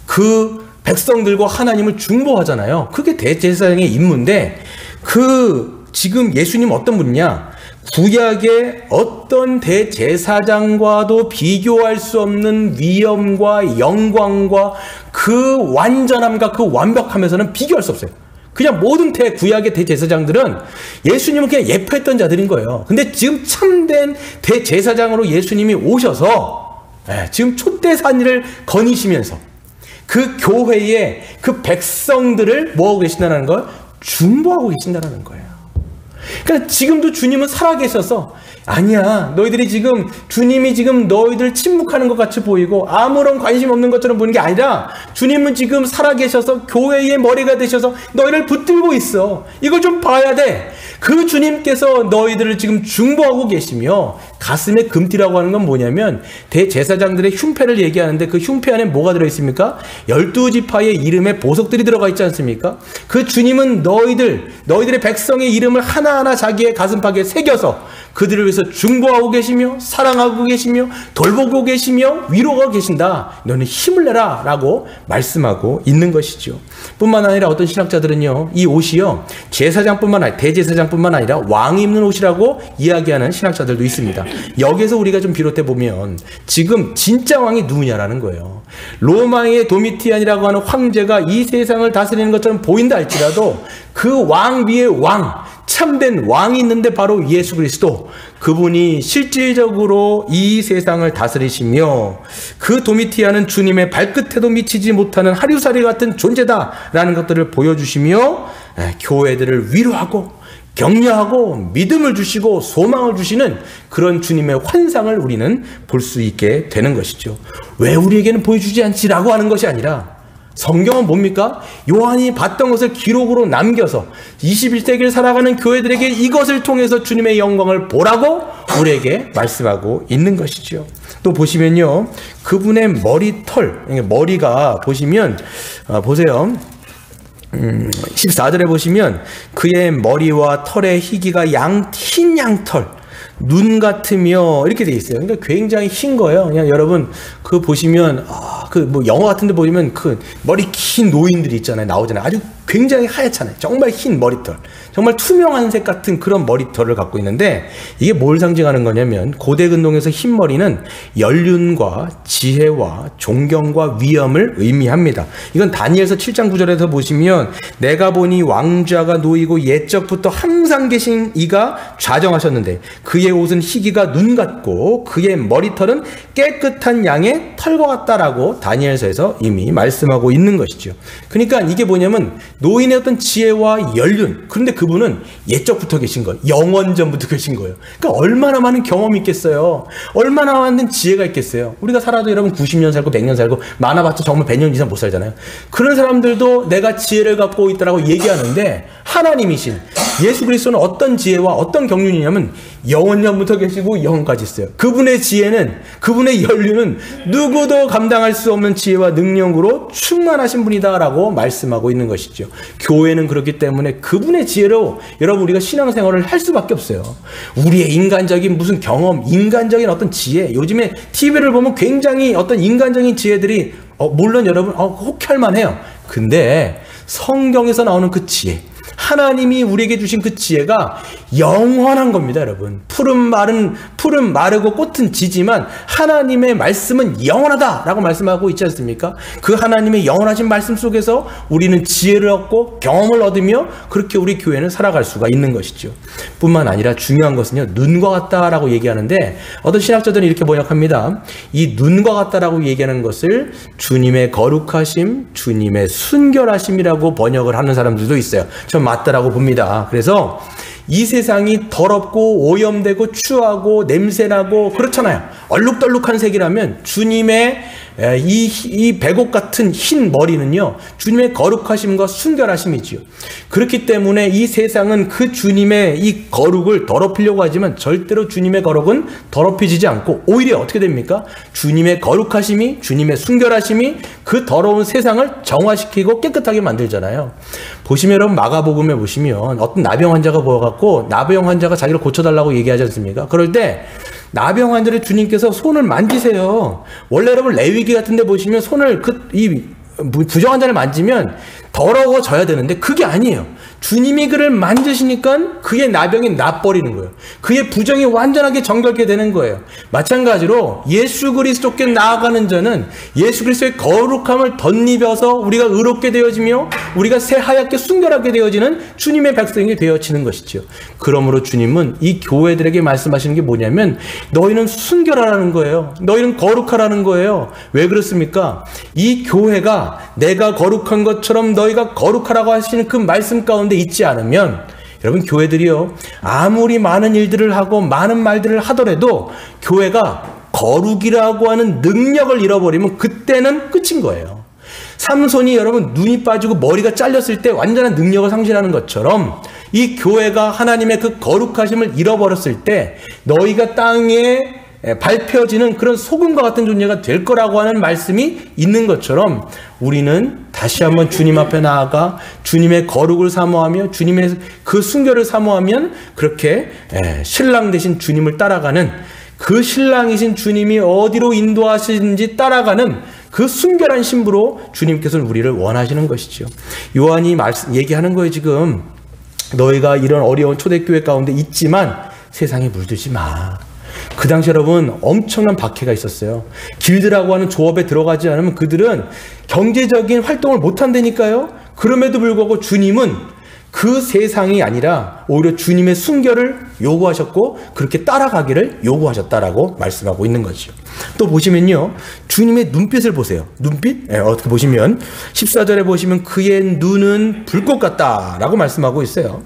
그 백성들과 하나님을 중보하잖아요. 그게 대제사장의 임무인데, 지금 예수님 어떤 분이냐? 구약의 어떤 대제사장과도 비교할 수 없는 위엄과 영광과 그 완전함과 그 완벽함에서는 비교할 수 없어요. 그냥 모든 구약의 대제사장들은 예수님은 그냥 예표했던 자들인 거예요. 근데 지금 참된 대제사장으로 예수님이 오셔서 지금 촛대산이를 거니시면서 그 교회의 그 백성들을 뭐하고 계신다는 걸? 중보하고 계신다는 거예요. 그러니까 지금도 주님은 살아계셔서, 아니야, 너희들이 지금 주님이 지금 너희들 침묵하는 것 같이 보이고 아무런 관심 없는 것처럼 보이는 게 아니라, 주님은 지금 살아계셔서 교회의 머리가 되셔서 너희를 붙들고 있어. 이걸 좀 봐야 돼. 그 주님께서 너희들을 지금 중보하고 계시며, 가슴에 금띠라고 하는 건 뭐냐면 대제사장들의 흉패를 얘기하는데, 그 흉패 안에 뭐가 들어있습니까? 12지파의 이름에 보석들이 들어가 있지 않습니까? 그 주님은 너희들의 백성의 이름을 하나하나 자기의 가슴팍에 새겨서 그들을 위해서 중보하고 계시며 사랑하고 계시며 돌보고 계시며 위로가 계신다. 너는 힘을 내라 라고 말씀하고 있는 것이죠. 뿐만 아니라 어떤 신학자들은요, 이 옷이요, 대제사장뿐만 아니라 왕이 입는 옷이라고 이야기하는 신학자들도 있습니다. 여기에서 우리가 좀 비롯해 보면 지금 진짜 왕이 누구냐라는 거예요. 로마의 도미티안이라고 하는 황제가 이 세상을 다스리는 것처럼 보인다 할지라도 그 왕 위에 참된 왕이 있는데 바로 예수 그리스도, 그분이 실질적으로 이 세상을 다스리시며 그 도미티안은 주님의 발끝에도 미치지 못하는 하류사리 같은 존재다라는 것들을 보여주시며 교회들을 위로하고 격려하고 믿음을 주시고 소망을 주시는 그런 주님의 환상을 우리는 볼 수 있게 되는 것이죠. 왜 우리에게는 보여주지 않지라고 하는 것이 아니라, 성경은 뭡니까? 요한이 봤던 것을 기록으로 남겨서 21세기를 살아가는 교회들에게 이것을 통해서 주님의 영광을 보라고 우리에게 말씀하고 있는 것이죠. 또 보시면요, 그분의 머리가 보시면 보세요. 14절에 보시면 그의 머리와 털의 희기가 흰 양털, 눈 같으며 이렇게 돼 있어요. 그러니까 굉장히 흰 거예요. 그냥 여러분 그 보시면 뭐 영화 같은 데 보시면 그 머리 긴 노인들이 있잖아요. 나오잖아요. 아주 굉장히 하얗잖아요. 정말 흰 머리털. 정말 투명한 색 같은 그런 머리털을 갖고 있는데, 이게 뭘 상징하는 거냐면 고대 근동에서 흰 머리는 연륜과 지혜와 존경과 위엄을 의미합니다. 이건 다니엘서 7장 9절에서 보시면 내가 보니 왕좌가 놓이고 옛적부터 항상 계신 이가 좌정하셨는데 그의 옷은 희기가 눈 같고 그의 머리털은 깨끗한 양의 털과 같다라고 다니엘서에서 이미 말씀하고 있는 것이죠. 그러니까 이게 뭐냐면 노인의 어떤 지혜와 연륜, 그런데 그분은 옛적부터 계신 거예요. 영원전부터 계신 거예요. 그러니까 얼마나 많은 경험이 있겠어요. 얼마나 많은 지혜가 있겠어요. 우리가 살아도 여러분 90년 살고 100년 살고 많아봤자 정말 100년 이상 못 살잖아요. 그런 사람들도 내가 지혜를 갖고 있다라고 얘기하는데, 하나님이신 예수 그리스도는 어떤 지혜와 어떤 경륜이냐면 영원전부터 계시고 영원까지 있어요. 그분의 지혜는, 그분의 연륜은 누구도 감당할 수 없는 지혜와 능력으로 충만하신 분이다라고 말씀하고 있는 것이죠. 교회는 그렇기 때문에 그분의 지혜로 여러분 우리가 신앙생활을 할 수밖에 없어요. 우리의 인간적인 무슨 경험, 인간적인 어떤 지혜, 요즘에 TV를 보면 굉장히 어떤 인간적인 지혜들이 물론 여러분 혹할만 해요. 근데 성경에서 나오는 그 지혜, 하나님이 우리에게 주신 그 지혜가 영원한 겁니다, 여러분. 풀은 마르고 꽃은 지지만 하나님의 말씀은 영원하다라고 말씀하고 있지 않습니까? 그 하나님의 영원하신 말씀 속에서 우리는 지혜를 얻고 경험을 얻으며 그렇게 우리 교회는 살아갈 수가 있는 것이죠. 뿐만 아니라 중요한 것은요, 눈과 같다라고 얘기하는데 어떤 신학자들은 이렇게 번역합니다. 이 눈과 같다라고 얘기하는 것을 주님의 거룩하심, 주님의 순결하심이라고 번역을 하는 사람들도 있어요. 전 맞다라고 봅니다. 그래서 이 세상이 더럽고 오염되고 추하고 냄새나고 그렇잖아요. 얼룩덜룩한 색이라면 주님의 이 백옥 같은 흰 머리는요, 주님의 거룩하심과 순결하심이지요. 그렇기 때문에 이 세상은 그 주님의 이 거룩을 더럽히려고 하지만 절대로 주님의 거룩은 더럽히지지 않고 오히려 어떻게 됩니까? 주님의 거룩하심이, 주님의 순결하심이 그 더러운 세상을 정화시키고 깨끗하게 만들잖아요. 보시면 여러분 마가복음에 보시면 어떤 나병 환자가 보여갖고 나병 환자가 자기를 고쳐달라고 얘기하지 않습니까? 그럴 때 나병 환자를 주님께서 손을 만지세요. 원래 여러분 레위기 같은 데 보시면 손을 이 부정 환자를 만지면 더러워져야 되는데 그게 아니에요. 주님이 그를 만지시니까 그의 나병이 나버리는 거예요. 그의 부정이 완전하게 정결케 되는 거예요. 마찬가지로 예수 그리스도께 나아가는 자는 예수 그리스도의 거룩함을 덧입어서 우리가 의롭게 되어지며 우리가 새하얗게 순결하게 되어지는 주님의 백성이 되어지는 것이죠. 그러므로 주님은 이 교회들에게 말씀하시는 게 뭐냐면 너희는 순결하라는 거예요. 너희는 거룩하라는 거예요. 왜 그렇습니까? 이 교회가 내가 거룩한 것처럼 너희가 거룩하라고 하시는 그 말씀 가운데 있지 않으면 여러분 교회들이요 아무리 많은 일들을 하고 많은 말들을 하더라도 교회가 거룩이라고 하는 능력을 잃어버리면 그때는 끝인 거예요. 삼손이 여러분 눈이 빠지고 머리가 잘렸을 때 완전한 능력을 상실하는 것처럼 이 교회가 하나님의 그 거룩하심을 잃어버렸을 때 너희가 땅에 밟혀지는 그런 소금과 같은 존재가 될 거라고 하는 말씀이 있는 것처럼 우리는 다시 한번 주님 앞에 나아가 주님의 거룩을 사모하며 주님의 그 순결을 사모하면 그렇게 신랑 되신 주님을 따라가는 그 신랑이신 주님이 어디로 인도하시는지 따라가는 그 순결한 신부로 주님께서는 우리를 원하시는 것이죠. 요한이 얘기하는 거예요. 지금 너희가 이런 어려운 초대교회 가운데 있지만 세상에 물들지 마. 그 당시 여러분 엄청난 박해가 있었어요. 길드라고 하는 조업에 들어가지 않으면 그들은 경제적인 활동을 못한다니까요. 그럼에도 불구하고 주님은 그 세상이 아니라 오히려 주님의 순결을 요구하셨고 그렇게 따라가기를 요구하셨다라고 말씀하고 있는 거죠. 또 보시면요 주님의 눈빛을 보세요. 눈빛? 어떻게 보시면 14절에 보시면 그의 눈은 불꽃 같다라고 말씀하고 있어요.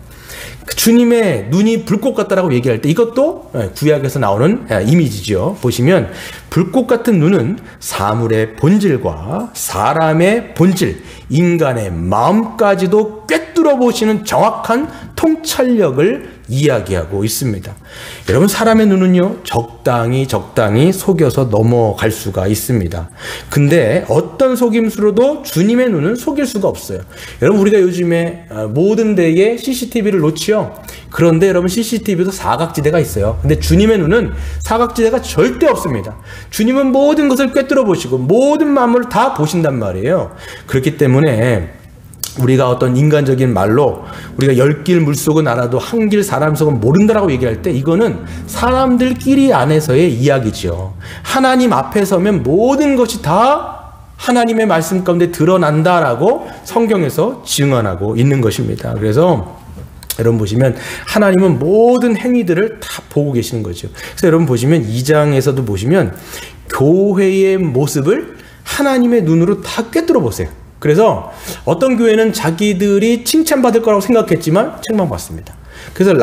주님의 눈이 불꽃 같다라고 얘기할 때 이것도 구약에서 나오는 이미지죠. 보시면 불꽃 같은 눈은 사물의 본질과 사람의 본질, 인간의 마음까지도 꿰뚫어 보시는 정확한 통찰력을 이야기하고 있습니다. 여러분 사람의 눈은요 적당히 속여서 넘어갈 수가 있습니다. 근데 어떤 속임수로도 주님의 눈은 속일 수가 없어요. 여러분 우리가 요즘에 모든 데에 CCTV를 놓지요. 그런데 여러분 CCTV도 사각지대가 있어요. 근데 주님의 눈은 사각지대가 절대 없습니다. 주님은 모든 것을 꿰뚫어 보시고 모든 만물을 다 보신단 말이에요. 그렇기 때문에 우리가 어떤 인간적인 말로 우리가 10길 물속은 알아도 한 길 사람 속은 모른다라고 얘기할 때 이거는 사람들끼리 안에서의 이야기죠. 하나님 앞에 서면 모든 것이 다 하나님의 말씀 가운데 드러난다라고 성경에서 증언하고 있는 것입니다. 그래서 여러분 보시면 하나님은 모든 행위들을 다 보고 계시는 거죠. 그래서 여러분 보시면 2장에서도 보시면 교회의 모습을 하나님의 눈으로 다 꿰뚫어 보세요. 그래서 어떤 교회는 자기들이 칭찬받을 거라고 생각했지만 책망받습니다. 그래서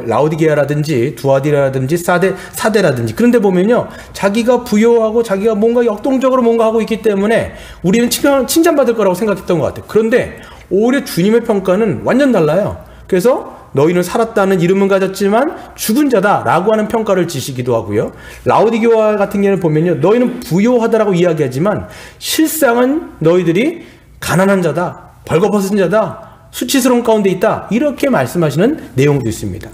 라우디게아라든지 두아디라든지 사데라든지 그런데 보면요 자기가 부요하고 자기가 뭔가 역동적으로 뭔가 하고 있기 때문에 우리는 칭찬받을 거라고 생각했던 것 같아요. 그런데 오히려 주님의 평가는 완전 달라요. 그래서 너희는 살았다는 이름은 가졌지만 죽은 자다 라고 하는 평가를 지시기도 하고요. 라우디게아 같은 경우는 보면요 너희는 부요하다라고 이야기하지만 실상은 너희들이 가난한 자다, 벌거벗은 자다, 수치스러운 가운데 있다 이렇게 말씀하시는 내용도 있습니다.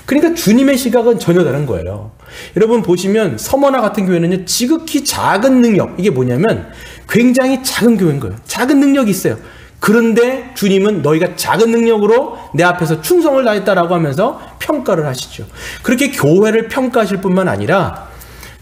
그러니까 주님의 시각은 전혀 다른 거예요. 여러분 보시면 서머나 같은 교회는요 지극히 작은 능력, 이게 뭐냐면 굉장히 작은 교회인 거예요. 작은 능력이 있어요. 그런데 주님은 너희가 작은 능력으로 내 앞에서 충성을 다했다라고 하면서 평가를 하시죠. 그렇게 교회를 평가하실 뿐만 아니라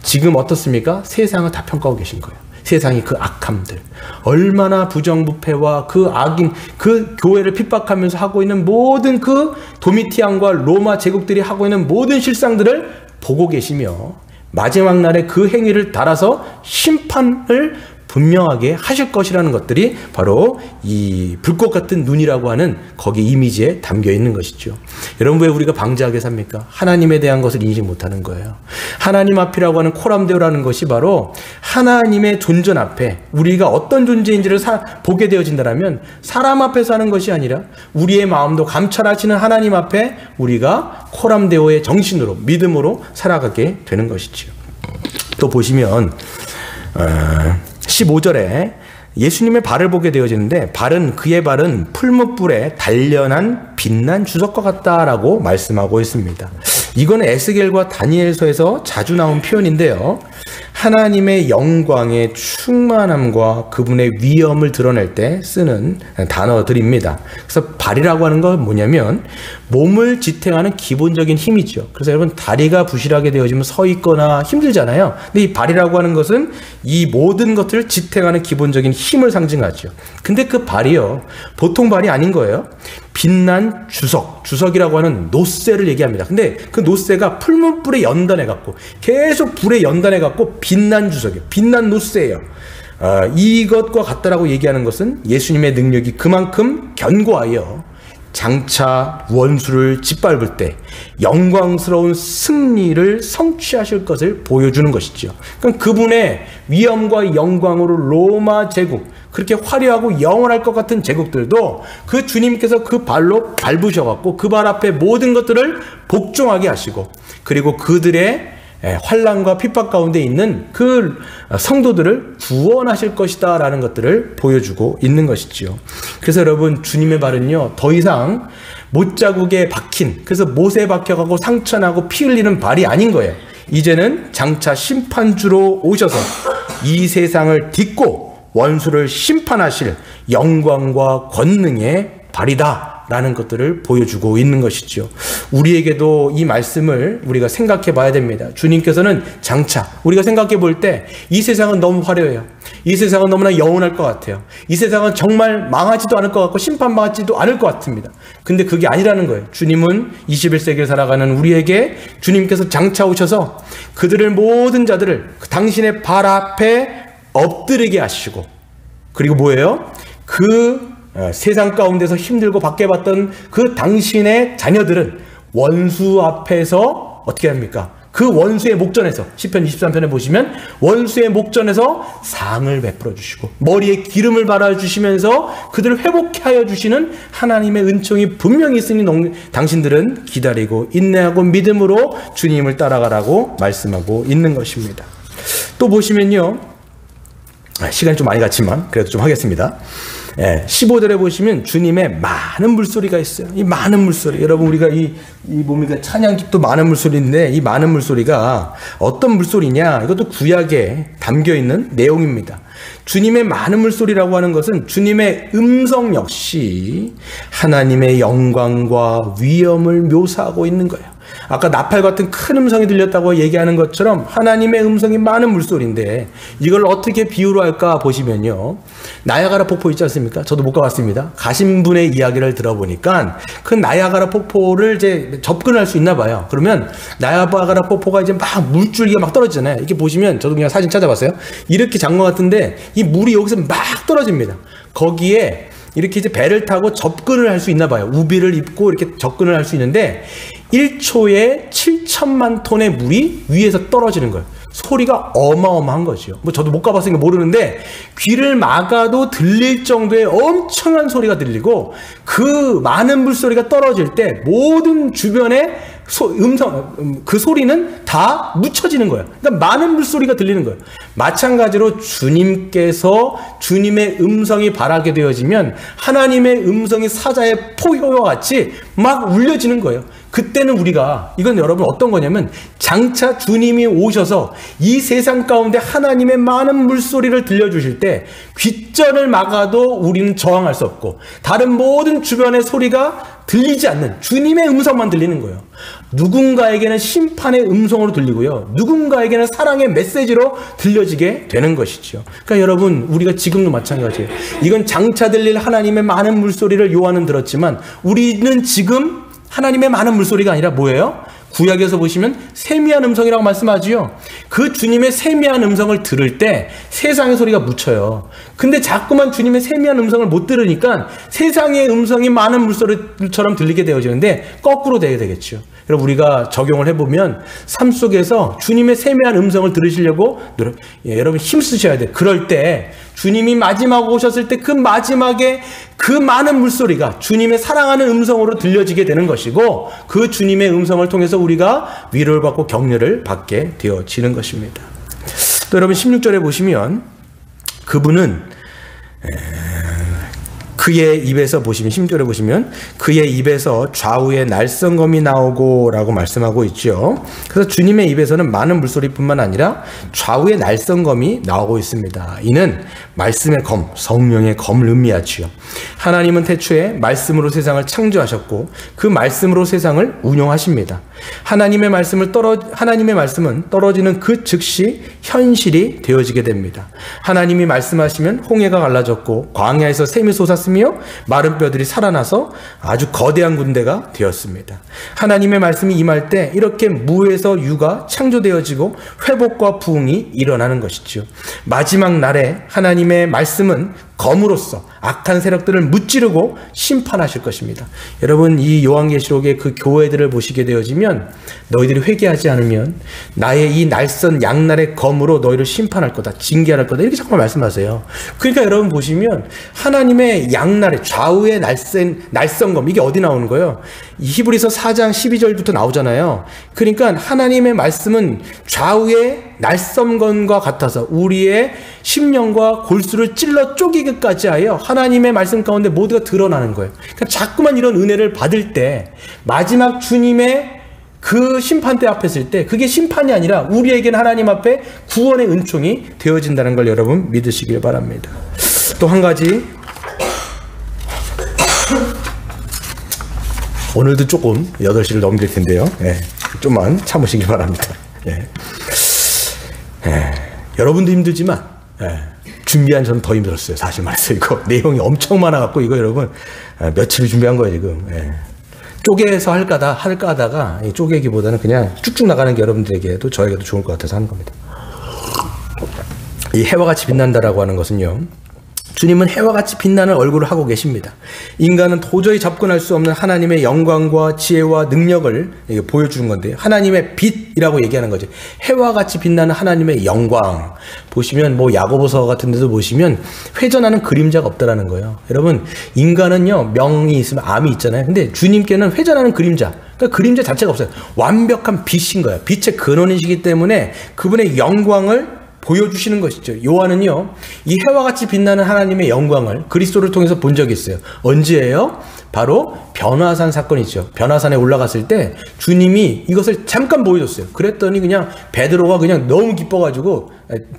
지금 어떻습니까? 세상을 다 평가하고 계신 거예요. 세상이 그 악함들, 얼마나 부정부패와 그 악인, 그 교회를 핍박하면서 하고 있는 모든 그 도미티안과 로마 제국들이 하고 있는 모든 실상들을 보고 계시며 마지막 날에 그 행위를 따라서 심판을 분명하게 하실 것이라는 것들이 바로 이 불꽃 같은 눈이라고 하는 거기 이미지에 담겨 있는 것이죠. 여러분, 왜 우리가 방자하게 삽니까? 하나님에 대한 것을 인식 못하는 거예요. 하나님 앞이라고 하는 코람데오라는 것이 바로 하나님의 존전 앞에 우리가 어떤 존재인지를 보게 되어진다면 사람 앞에서 하는 것이 아니라 우리의 마음도 감찰하시는 하나님 앞에 우리가 코람데오의 정신으로, 믿음으로 살아가게 되는 것이죠. 또 보시면 15절에 예수님의 발을 보게 되어지는데, 그의 발은 풀무불에 단련한 빛난 주석과 같다라고 말씀하고 있습니다. 이건 에스겔과 다니엘서에서 자주 나온 표현인데요. 하나님의 영광의 충만함과 그분의 위엄을 드러낼 때 쓰는 단어들입니다. 그래서 발이라고 하는 건 뭐냐면 몸을 지탱하는 기본적인 힘이죠. 그래서 여러분, 다리가 부실하게 되어지면 서 있거나 힘들잖아요. 근데 이 발이라고 하는 것은 이 모든 것들을 지탱하는 기본적인 힘을 상징하죠. 근데 그 발이요, 보통 발이 아닌 거예요. 빛난 주석이라고 하는 노쇠를 얘기합니다. 근데 그 노쇠가 풀무불에 연단해갖고 계속 불에 연단해갖고 빛난 주석이에요. 빛난 노쇠예요. 이것과 같다라고 얘기하는 것은 예수님의 능력이 그만큼 견고하여 장차 원수를 짓밟을 때 영광스러운 승리를 성취하실 것을 보여주는 것이죠. 그러니까 그분의 위엄과 영광으로 로마 제국, 그렇게 화려하고 영원할 것 같은 제국들도 그 주님께서 그 발로 밟으셔갖고 그 발 앞에 모든 것들을 복종하게 하시고, 그리고 그들의 환난과 핍박 가운데 있는 그 성도들을 구원하실 것이다 라는 것들을 보여주고 있는 것이지요. 그래서 여러분, 주님의 발은요, 더 이상 못자국에 박힌, 그래서 못에 박혀가고 상처나고 피 흘리는 발이 아닌 거예요. 이제는 장차 심판주로 오셔서 이 세상을 딛고 원수를 심판하실 영광과 권능의 발이다 라는 것들을 보여주고 있는 것이죠. 우리에게도 이 말씀을 우리가 생각해 봐야 됩니다. 주님께서는 장차 우리가 생각해 볼 때 이 세상은 너무 화려해요. 이 세상은 너무나 영원할 것 같아요. 이 세상은 정말 망하지도 않을 것 같고 심판받지도 않을 것 같습니다. 근데 그게 아니라는 거예요. 주님은 21세기를 살아가는 우리에게 주님께서 장차 오셔서 그들을 모든 자들을 당신의 발 앞에 엎드리게 하시고, 그리고 뭐예요? 그 세상 가운데서 힘들고 박해받던 그 당신의 자녀들은 원수 앞에서 어떻게 합니까? 그 원수의 목전에서, 시편 23편에 보시면 원수의 목전에서 상을 베풀어 주시고 머리에 기름을 발라 주시면서 그들을 회복케 하여 주시는 하나님의 은총이 분명히 있으니 당신들은 기다리고 인내하고 믿음으로 주님을 따라가라고 말씀하고 있는 것입니다. 또 보시면요, 시간이 좀 많이 갔지만 그래도 좀 하겠습니다. 15절에 보시면 주님의 많은 물소리가 있어요. 이 많은 물소리, 여러분, 우리가 이 뭡니까, 찬양집도 많은 물소리인데 이 많은 물소리가 어떤 물소리냐, 이것도 구약에 담겨있는 내용입니다. 주님의 많은 물소리라고 하는 것은 주님의 음성 역시 하나님의 영광과 위엄을 묘사하고 있는 거예요. 아까 나팔 같은 큰 음성이 들렸다고 얘기하는 것처럼 하나님의 음성이 많은 물소리인데, 이걸 어떻게 비유로 할까 보시면요, 나야가라 폭포 있지 않습니까? 저도 못 가봤습니다. 가신 분의 이야기를 들어보니까 그 나야가라 폭포를 이제 접근할 수 있나 봐요. 그러면 나야가라 폭포가 이제 막 물줄기가 막 떨어지잖아요. 이렇게 보시면, 저도 그냥 사진 찾아봤어요. 이렇게 장거 같은데 이 물이 여기서 막 떨어집니다. 거기에 이렇게 이제 배를 타고 접근을 할 수 있나 봐요. 우비를 입고 이렇게 접근을 할 수 있는데 1초에 7천만 톤의 물이 위에서 떨어지는 거예요. 소리가 어마어마한 거죠. 뭐 저도 못 가봤으니까 모르는데 귀를 막아도 들릴 정도의 엄청난 소리가 들리고, 그 많은 물소리가 떨어질 때 모든 주변의 그 소리는 다 묻혀지는 거예요. 그러니까 많은 물소리가 들리는 거예요. 마찬가지로 주님께서 주님의 음성이 발하게 되어지면 하나님의 음성이 사자의 포효와 같이 막 울려지는 거예요. 그때는 우리가, 이건 여러분 어떤 거냐면, 장차 주님이 오셔서 이 세상 가운데 하나님의 많은 물소리를 들려주실 때 귓전을 막아도 우리는 저항할 수 없고 다른 모든 주변의 소리가 들리지 않는 주님의 음성만 들리는 거예요. 누군가에게는 심판의 음성으로 들리고요, 누군가에게는 사랑의 메시지로 들려지게 되는 것이죠. 그러니까 여러분, 우리가 지금도 마찬가지예요. 이건 장차 들릴 하나님의 많은 물소리를 요한은 들었지만 우리는 지금 하나님의 많은 물소리가 아니라 뭐예요? 구약에서 보시면 세미한 음성이라고 말씀하지요. 그 주님의 세미한 음성을 들을 때 세상의 소리가 묻혀요. 근데 자꾸만 주님의 세미한 음성을 못 들으니까 세상의 음성이 많은 물소리처럼 들리게 되어지는데 거꾸로 돼야 되겠죠. 여러분, 우리가 적용을 해보면 삶 속에서 주님의 세미한 음성을 들으시려고 여러분 힘쓰셔야 돼요. 그럴 때 주님이 마지막 오셨을 때 그 마지막에 그 많은 물소리가 주님의 사랑하는 음성으로 들려지게 되는 것이고, 그 주님의 음성을 통해서 우리가 위로를 받고 격려를 받게 되어지는 것입니다. 또 여러분 16절에 보시면 그분은 그의 입에서 보시면 16절에 보시면 그의 입에서 좌우에 날성검이 나오고 라고 말씀하고 있죠. 그래서 주님의 입에서는 많은 물소리뿐만 아니라 좌우에 날성검이 나오고 있습니다. 이는 말씀의 검, 성령의 검을 의미하지요. 하나님은 태초에 말씀으로 세상을 창조하셨고 그 말씀으로 세상을 운영하십니다. 하나님의 말씀은 떨어지는 그 즉시 현실이 되어지게 됩니다. 하나님이 말씀하시면 홍해가 갈라졌고 광야에서 샘이 솟았으며 마른 뼈들이 살아나서 아주 거대한 군대가 되었습니다. 하나님의 말씀이 임할 때 이렇게 무에서 유가 창조되어지고 회복과 부흥이 일어나는 것이죠. 마지막 날에 하나님의 말씀은 검으로써 악한 세력들을 무찌르고 심판하실 것입니다. 여러분, 이 요한계시록의 그 교회들을 보시게 되어지면 너희들이 회개하지 않으면 나의 이 날선 양날의 검으로 너희를 심판할 거다, 징계할 거다, 이렇게 자꾸 말씀하세요. 그러니까 여러분 보시면 하나님의 양날의 좌우의 날선검, 이게 어디 나오는 거예요? 히브리서 4장 12절부터 나오잖아요. 그러니까 하나님의 말씀은 좌우의 날선검과 같아서 우리의 심령과 골수를 찔러 쪼개기까지 하여 하나님의 말씀 가운데 모두가 드러나는 거예요. 그러니까 자꾸만 이런 은혜를 받을 때 마지막 주님의 그 심판대 앞에 있을 때 그게 심판이 아니라 우리에게는 하나님 앞에 구원의 은총이 되어진다는 걸 여러분 믿으시길 바랍니다. 또 한 가지, 오늘도 조금 8시를 넘길 텐데요. 좀만 참으시길 바랍니다. 여러분도 힘들지만 준비한 저는 더 힘들었어요. 사실 말해서 이거 내용이 엄청 많아갖고 이거 여러분 며칠을 준비한 거예요 지금. 쪼개서 할까 하다가 쪼개기보다는 그냥 쭉쭉 나가는 게 여러분들에게도 저에게도 좋을 것 같아서 하는 겁니다. 이 해와 같이 빛난다라고 하는 것은요, 주님은 해와 같이 빛나는 얼굴을 하고 계십니다. 인간은 도저히 접근할 수 없는 하나님의 영광과 지혜와 능력을 보여주는 건데요. 하나님의 빛이라고 얘기하는 거죠. 해와 같이 빛나는 하나님의 영광. 보시면 뭐 야고보서 같은 데도 보시면 회전하는 그림자가 없다라는 거예요. 여러분, 인간은요, 명이 있으면 암이 있잖아요. 근데 주님께는 회전하는 그림자, 그러니까 그림자 자체가 없어요. 완벽한 빛인 거예요. 빛의 근원이시기 때문에 그분의 영광을 보여주시는 것이죠. 요한은요, 이 해와 같이 빛나는 하나님의 영광을 그리스도를 통해서 본 적이 있어요. 언제예요? 바로 변화산 사건이죠. 변화산에 올라갔을 때 주님이 이것을 잠깐 보여줬어요. 그랬더니 그냥 베드로가 그냥 너무 기뻐가지고,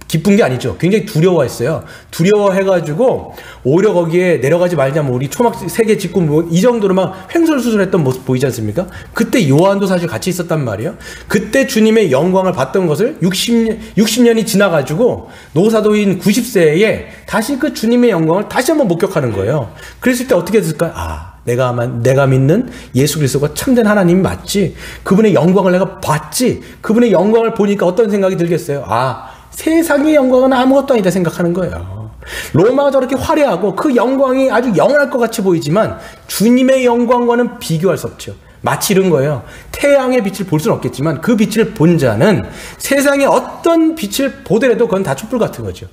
기쁜 게 아니죠. 굉장히 두려워했어요. 두려워해가지고 오히려 거기에 내려가지 말자면 우리 초막 3개 짓고 뭐 이 정도로 막 횡설수설했던 모습 보이지 않습니까? 그때 요한도 사실 같이 있었단 말이에요. 그때 주님의 영광을 봤던 것을 60년이 지나가지고 노사도인 90세에 다시 그 주님의 영광을 다시 한번 목격하는 거예요. 그랬을 때 어떻게 됐을까요? 내가 믿는 예수 그리스도가 참된 하나님이 맞지. 그분의 영광을 내가 봤지. 그분의 영광을 보니까 어떤 생각이 들겠어요? 세상의 영광은 아무것도 아니다 생각하는 거예요. 로마가 저렇게 화려하고 그 영광이 아주 영원할 것 같이 보이지만 주님의 영광과는 비교할 수 없죠. 마치 이런 거예요. 태양의 빛을 볼 수는 없겠지만 그 빛을 본 자는 세상의 어떤 빛을 보더라도 그건 다 촛불 같은 거죠.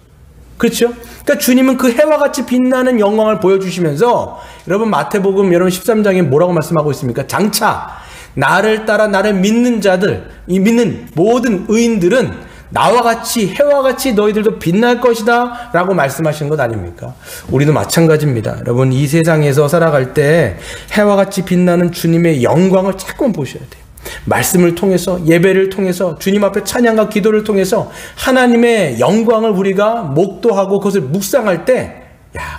그렇죠? 그러니까 주님은 그 해와 같이 빛나는 영광을 보여주시면서, 여러분 마태복음 여러분 13장에 뭐라고 말씀하고 있습니까? 장차 나를 따라 나를 믿는 자들, 이 믿는 모든 의인들은 나와 같이 해와 같이 너희들도 빛날 것이다 라고 말씀하신 것 아닙니까? 우리도 마찬가지입니다. 여러분, 이 세상에서 살아갈 때 해와 같이 빛나는 주님의 영광을 자꾸만 보셔야 돼요. 말씀을 통해서, 예배를 통해서, 주님 앞에 찬양과 기도를 통해서 하나님의 영광을 우리가 목도하고 그것을 묵상할 때,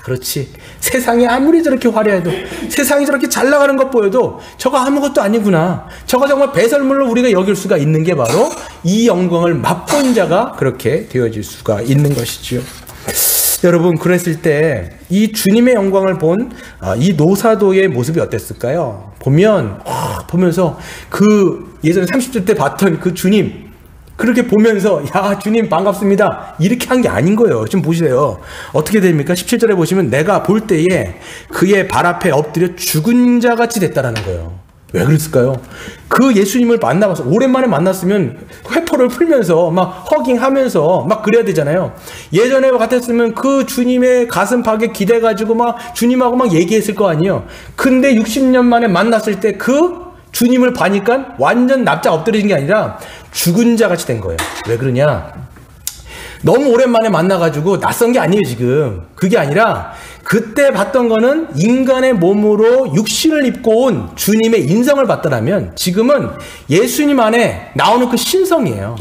그렇지, 세상이 아무리 저렇게 화려해도, 세상이 저렇게 잘 나가는 것 보여도 저거 아무것도 아니구나, 저거 정말 배설물로 우리가 여길 수가 있는 게 바로 이 영광을 맛본 자가 그렇게 되어질 수가 있는 것이지요. 여러분, 그랬을 때 이 주님의 영광을 본 이 노사도의 모습이 어땠을까요? 보면 보면서 그 예전에 30대 때 봤던 그 주님 그렇게 보면서 야 주님 반갑습니다 이렇게 한 게 아닌 거예요. 좀 보세요. 어떻게 됩니까? 17절에 보시면 내가 볼 때에 그의 발 앞에 엎드려 죽은 자 같이 됐다라는 거예요. 왜 그랬을까요? 그 예수님을 만나봐서 오랜만에 만났으면 회포를 풀면서 막 허깅하면서 막 그래야 되잖아요. 예전에 같았으면 그 주님의 가슴팍에 기대가지고 막 주님하고 막 얘기했을 거 아니에요. 근데 60년 만에 만났을 때 그 주님을 봐니까 완전 납작 엎드려진 게 아니라 죽은 자 같이 된 거예요. 왜 그러냐? 너무 오랜만에 만나가지고 낯선 게 아니에요 지금. 그게 아니라 그때 봤던 거는 인간의 몸으로 육신을 입고 온 주님의 인성을 봤더라면 지금은 예수님 안에 나오는 그 신성이에요.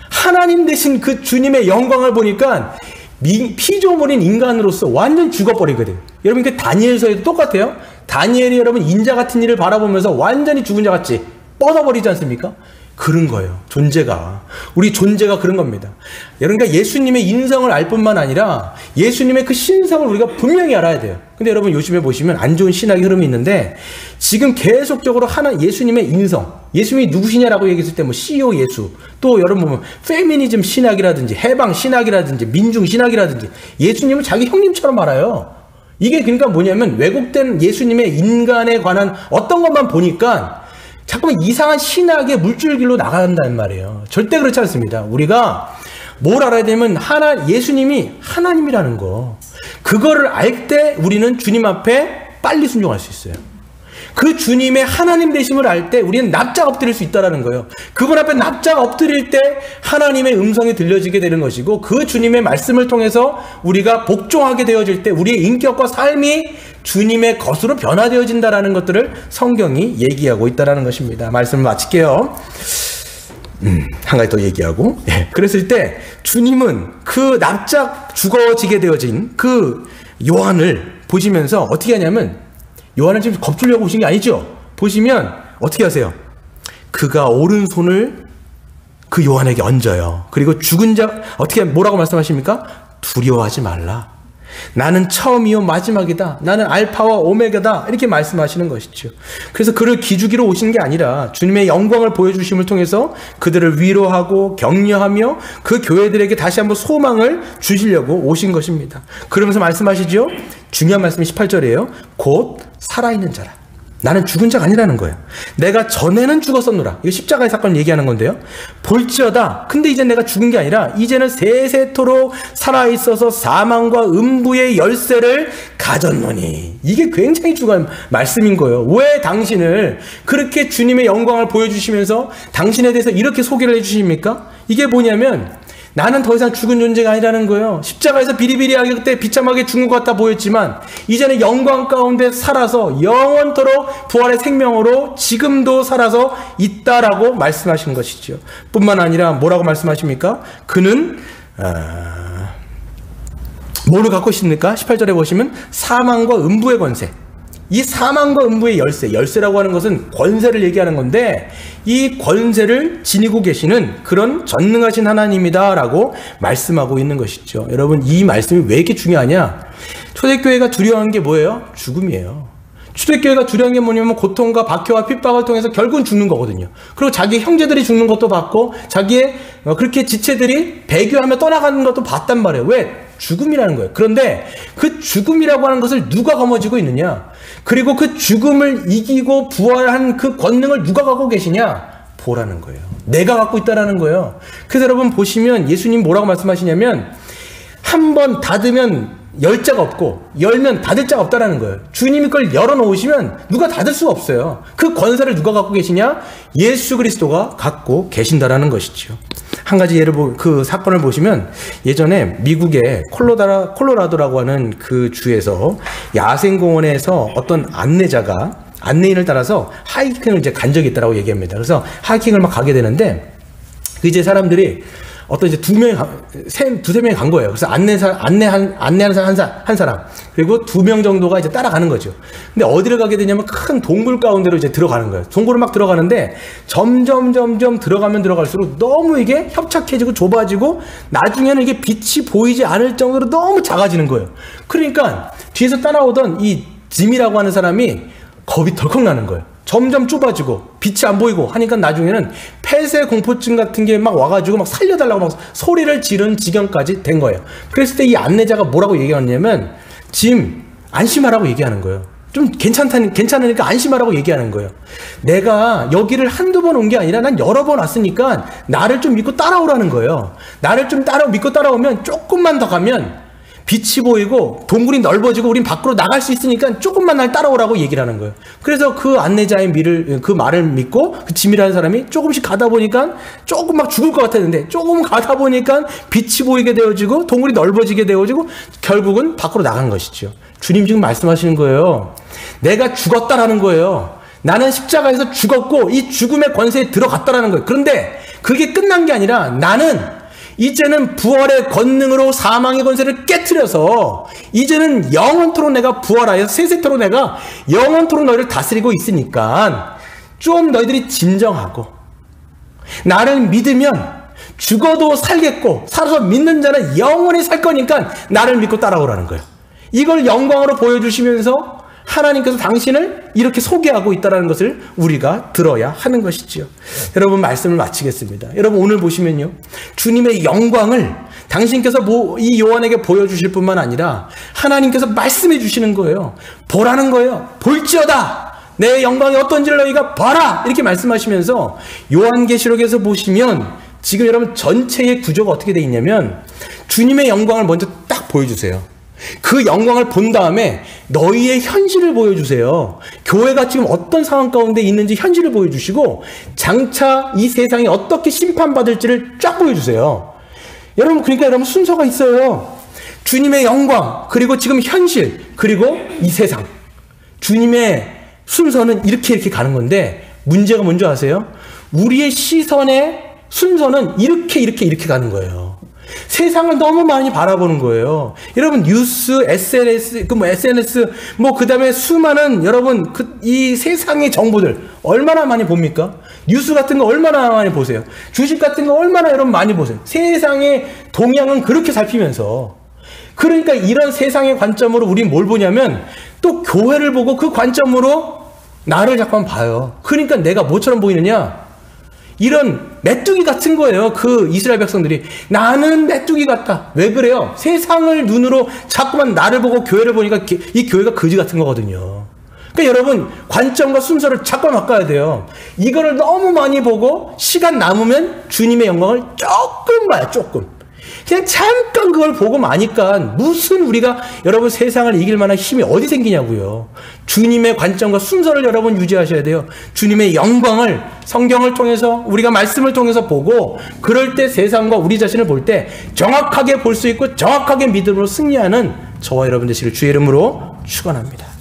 하나님 대신 그 주님의 영광을 보니까 피조물인 인간으로서 완전 죽어버리거든요. 여러분 그 다니엘서에도 똑같아요. 다니엘이 여러분 인자 같은 일을 바라보면서 완전히 죽은 자 같이 뻗어버리지 않습니까? 그런 거예요. 존재가. 우리 존재가 그런 겁니다. 그러니까 예수님의 인성을 알 뿐만 아니라 예수님의 그 신성을 우리가 분명히 알아야 돼요. 근데 여러분 요즘에 보시면 안 좋은 신학의 흐름이 있는데 지금 계속적으로 예수님의 인성, 예수님이 누구시냐라고 얘기했을 때 뭐 CEO 예수, 또 여러분 보면 페미니즘 신학이라든지 해방 신학이라든지 민중 신학이라든지 예수님을 자기 형님처럼 알아요. 이게 그러니까 뭐냐면 왜곡된 예수님의 인간에 관한 어떤 것만 보니까 자꾸만 이상한 신학의 물줄기로 나간다는 말이에요. 절대 그렇지 않습니다. 우리가 뭘 알아야 되면 예수님이 하나님이라는 거. 그거를 알 때 우리는 주님 앞에 빨리 순종할 수 있어요. 그 주님의 하나님 되심을 알 때 우리는 납작 엎드릴 수 있다는 거예요. 그분 앞에 납작 엎드릴 때 하나님의 음성이 들려지게 되는 것이고 그 주님의 말씀을 통해서 우리가 복종하게 되어질 때 우리의 인격과 삶이 주님의 것으로 변화되어진다는 것들을 성경이 얘기하고 있다는 것입니다. 말씀을 마칠게요. 한 가지 더 얘기하고 그랬을 때 주님은 그 납작 죽어지게 되어진 그 요한을 보시면서 어떻게 하냐면 요한은 지금 겁주려고 오신 게 아니죠. 보시면 어떻게 하세요? 그가 오른손을 그 요한에게 얹어요. 그리고 죽은 자 어떻게 뭐라고 말씀하십니까? 두려워하지 말라. 나는 처음이요 마지막이다. 나는 알파와 오메가다. 이렇게 말씀하시는 것이죠. 그래서 그를 기죽이러 오신 게 아니라 주님의 영광을 보여주심을 통해서 그들을 위로하고 격려하며 그 교회들에게 다시 한번 소망을 주시려고 오신 것입니다. 그러면서 말씀하시죠. 중요한 말씀이 18절이에요. 곧 살아있는 자라. 나는 죽은 자가 아니라는 거예요. 내가 전에는 죽었었노라. 이거 십자가의 사건을 얘기하는 건데요. 볼지어다. 근데 이제 내가 죽은 게 아니라 이제는 세세토록 살아있어서 사망과 음부의 열쇠를 가졌노니. 이게 굉장히 중요한 말씀인 거예요. 왜 당신을 그렇게 주님의 영광을 보여주시면서 당신에 대해서 이렇게 소개를 해주십니까? 이게 뭐냐면 나는 더 이상 죽은 존재가 아니라는 거예요. 십자가에서 비리비리하게 그때 비참하게 죽은 것 같아 보였지만 이제는 영광 가운데 살아서 영원토록 부활의 생명으로 지금도 살아서 있다라고 말씀하시는 것이죠. 뿐만 아니라 뭐라고 말씀하십니까? 그는 뭐를 갖고 있습니까? 18절에 보시면 사망과 음부의 권세. 이 사망과 음부의 열쇠라고 하는 것은 권세를 얘기하는 건데 이 권세를 지니고 계시는 그런 전능하신 하나님이다라고 말씀하고 있는 것이죠. 여러분 이 말씀이 왜 이렇게 중요하냐? 초대교회가 두려워하는 게 뭐예요? 죽음이에요. 초대교회가 두려운 게 뭐냐면 고통과 박해와 핍박을 통해서 결국은 죽는 거거든요. 그리고 자기 형제들이 죽는 것도 봤고 자기의 그렇게 지체들이 배교하며 떠나가는 것도 봤단 말이에요. 왜? 죽음이라는 거예요. 그런데 그 죽음이라고 하는 것을 누가 거머쥐고 있느냐? 그리고 그 죽음을 이기고 부활한 그 권능을 누가 갖고 계시냐? 보라는 거예요. 내가 갖고 있다라는 거예요. 그래서 여러분 보시면 예수님 뭐라고 말씀하시냐면 한 번 닫으면 열 자가 없고 열면 닫을 자가 없다라는 거예요. 주님이 그걸 열어놓으시면 누가 닫을 수가 없어요. 그 권세를 누가 갖고 계시냐? 예수 그리스도가 갖고 계신다라는 것이죠. 한 가지 그 사건을 보시면 예전에 미국의 콜로라도라고 하는 그 주에서 야생공원에서 어떤 안내인을 따라서 하이킹을 이제 간 적이 있다라고 얘기합니다. 그래서 하이킹을 막 가게 되는데 이제 사람들이 어떤 이제 두세 명이 간 거예요. 그래서 안내하는 사람 한 사람, 그리고 2명 정도가 이제 따라가는 거죠. 근데 어디를 가게 되냐면 큰 동굴 가운데로 이제 들어가는 거예요. 동굴을 막 들어가는데 점점 들어가면 들어갈수록 너무 이게 협착해지고 좁아지고 나중에는 이게 빛이 보이지 않을 정도로 너무 작아지는 거예요. 그러니까 뒤에서 따라오던 이 짐이라고 하는 사람이 겁이 덜컥 나는 거예요. 점점 좁아지고 빛이 안 보이고 하니까 나중에는 폐쇄 공포증 같은 게 막 와가지고 막 살려달라고 막 소리를 지르는 지경까지 된 거예요. 그랬을 때 이 안내자가 뭐라고 얘기하냐면 짐 안심하라고 얘기하는 거예요. 좀 괜찮으니까 안심하라고 얘기하는 거예요. 내가 여기를 한두 번 온 게 아니라 난 여러 번 왔으니까 나를 좀 믿고 따라오라는 거예요. 나를 좀 믿고 따라오면 조금만 더 가면 빛이 보이고 동굴이 넓어지고 우린 밖으로 나갈 수 있으니까 조금만 날 따라오라고 얘기를 하는 거예요. 그래서 그 안내자의 그 말을 믿고 그 짐이라는 사람이 조금씩 가다 보니까 조금 막 죽을 것 같았는데 조금 가다 보니까 빛이 보이게 되어지고 동굴이 넓어지게 되어지고 결국은 밖으로 나간 것이죠. 주님 지금 말씀하시는 거예요. 내가 죽었다라는 거예요. 나는 십자가에서 죽었고 이 죽음의 권세에 들어갔다라는 거예요. 그런데 그게 끝난 게 아니라 나는 이제는 부활의 권능으로 사망의 권세를 깨트려서 이제는 영원토록 내가 부활하여 세세토록 내가 영원토록 너희를 다스리고 있으니까 좀 너희들이 진정하고 나를 믿으면 죽어도 살겠고 살아서 믿는 자는 영원히 살 거니까 나를 믿고 따라오라는 거예요. 이걸 영광으로 보여주시면서 하나님께서 당신을 이렇게 소개하고 있다는 것을 우리가 들어야 하는 것이지요. 여러분 말씀을 마치겠습니다. 여러분 오늘 보시면요. 주님의 영광을 당신께서 이 요한에게 보여주실 뿐만 아니라 하나님께서 말씀해 주시는 거예요. 보라는 거예요. 볼지어다. 내 영광이 어떤지를 너희가 봐라. 이렇게 말씀하시면서 요한계시록에서 보시면 지금 여러분 전체의 구조가 어떻게 되어 있냐면 주님의 영광을 먼저 딱 보여주세요. 그 영광을 본 다음에 너희의 현실을 보여주세요. 교회가 지금 어떤 상황 가운데 있는지 현실을 보여주시고 장차 이 세상이 어떻게 심판받을지를 쫙 보여주세요. 여러분 그러니까 여러분 순서가 있어요. 주님의 영광 그리고 지금 현실 그리고 이 세상. 주님의 순서는 이렇게 가는 건데 문제가 뭔지 아세요? 우리의 시선의 순서는 이렇게 가는 거예요. 세상을 너무 많이 바라보는 거예요. 여러분 뉴스, SNS, SNS, 그 다음에 수많은 여러분 이 세상의 정보들 얼마나 많이 봅니까? 뉴스 같은 거 얼마나 많이 보세요. 주식 같은 거 얼마나 여러분 많이 보세요. 세상의 동향은 그렇게 살피면서 그러니까 이런 세상의 관점으로 우린 뭘 보냐면 또 교회를 보고 그 관점으로 나를 잠깐 봐요. 그러니까 내가 뭐처럼 보이느냐? 이런 메뚜기 같은 거예요. 그 이스라엘 백성들이 나는 메뚜기 같다. 왜 그래요? 세상을 눈으로 자꾸만 나를 보고 교회를 보니까 이 교회가 거지 같은 거거든요. 그러니까 여러분 관점과 순서를 자꾸만 바꿔야 돼요. 이거를 너무 많이 보고 시간 남으면 주님의 영광을 조금 봐요. 조금. 그냥 잠깐 그걸 보고 마니까 무슨 우리가 여러분 세상을 이길 만한 힘이 어디 생기냐고요. 주님의 관점과 순서를 여러분 유지하셔야 돼요. 주님의 영광을 성경을 통해서 우리가 말씀을 통해서 보고 그럴 때 세상과 우리 자신을 볼 때 정확하게 볼 수 있고 정확하게 믿음으로 승리하는 저와 여러분 되시길 주의 이름으로 축원합니다.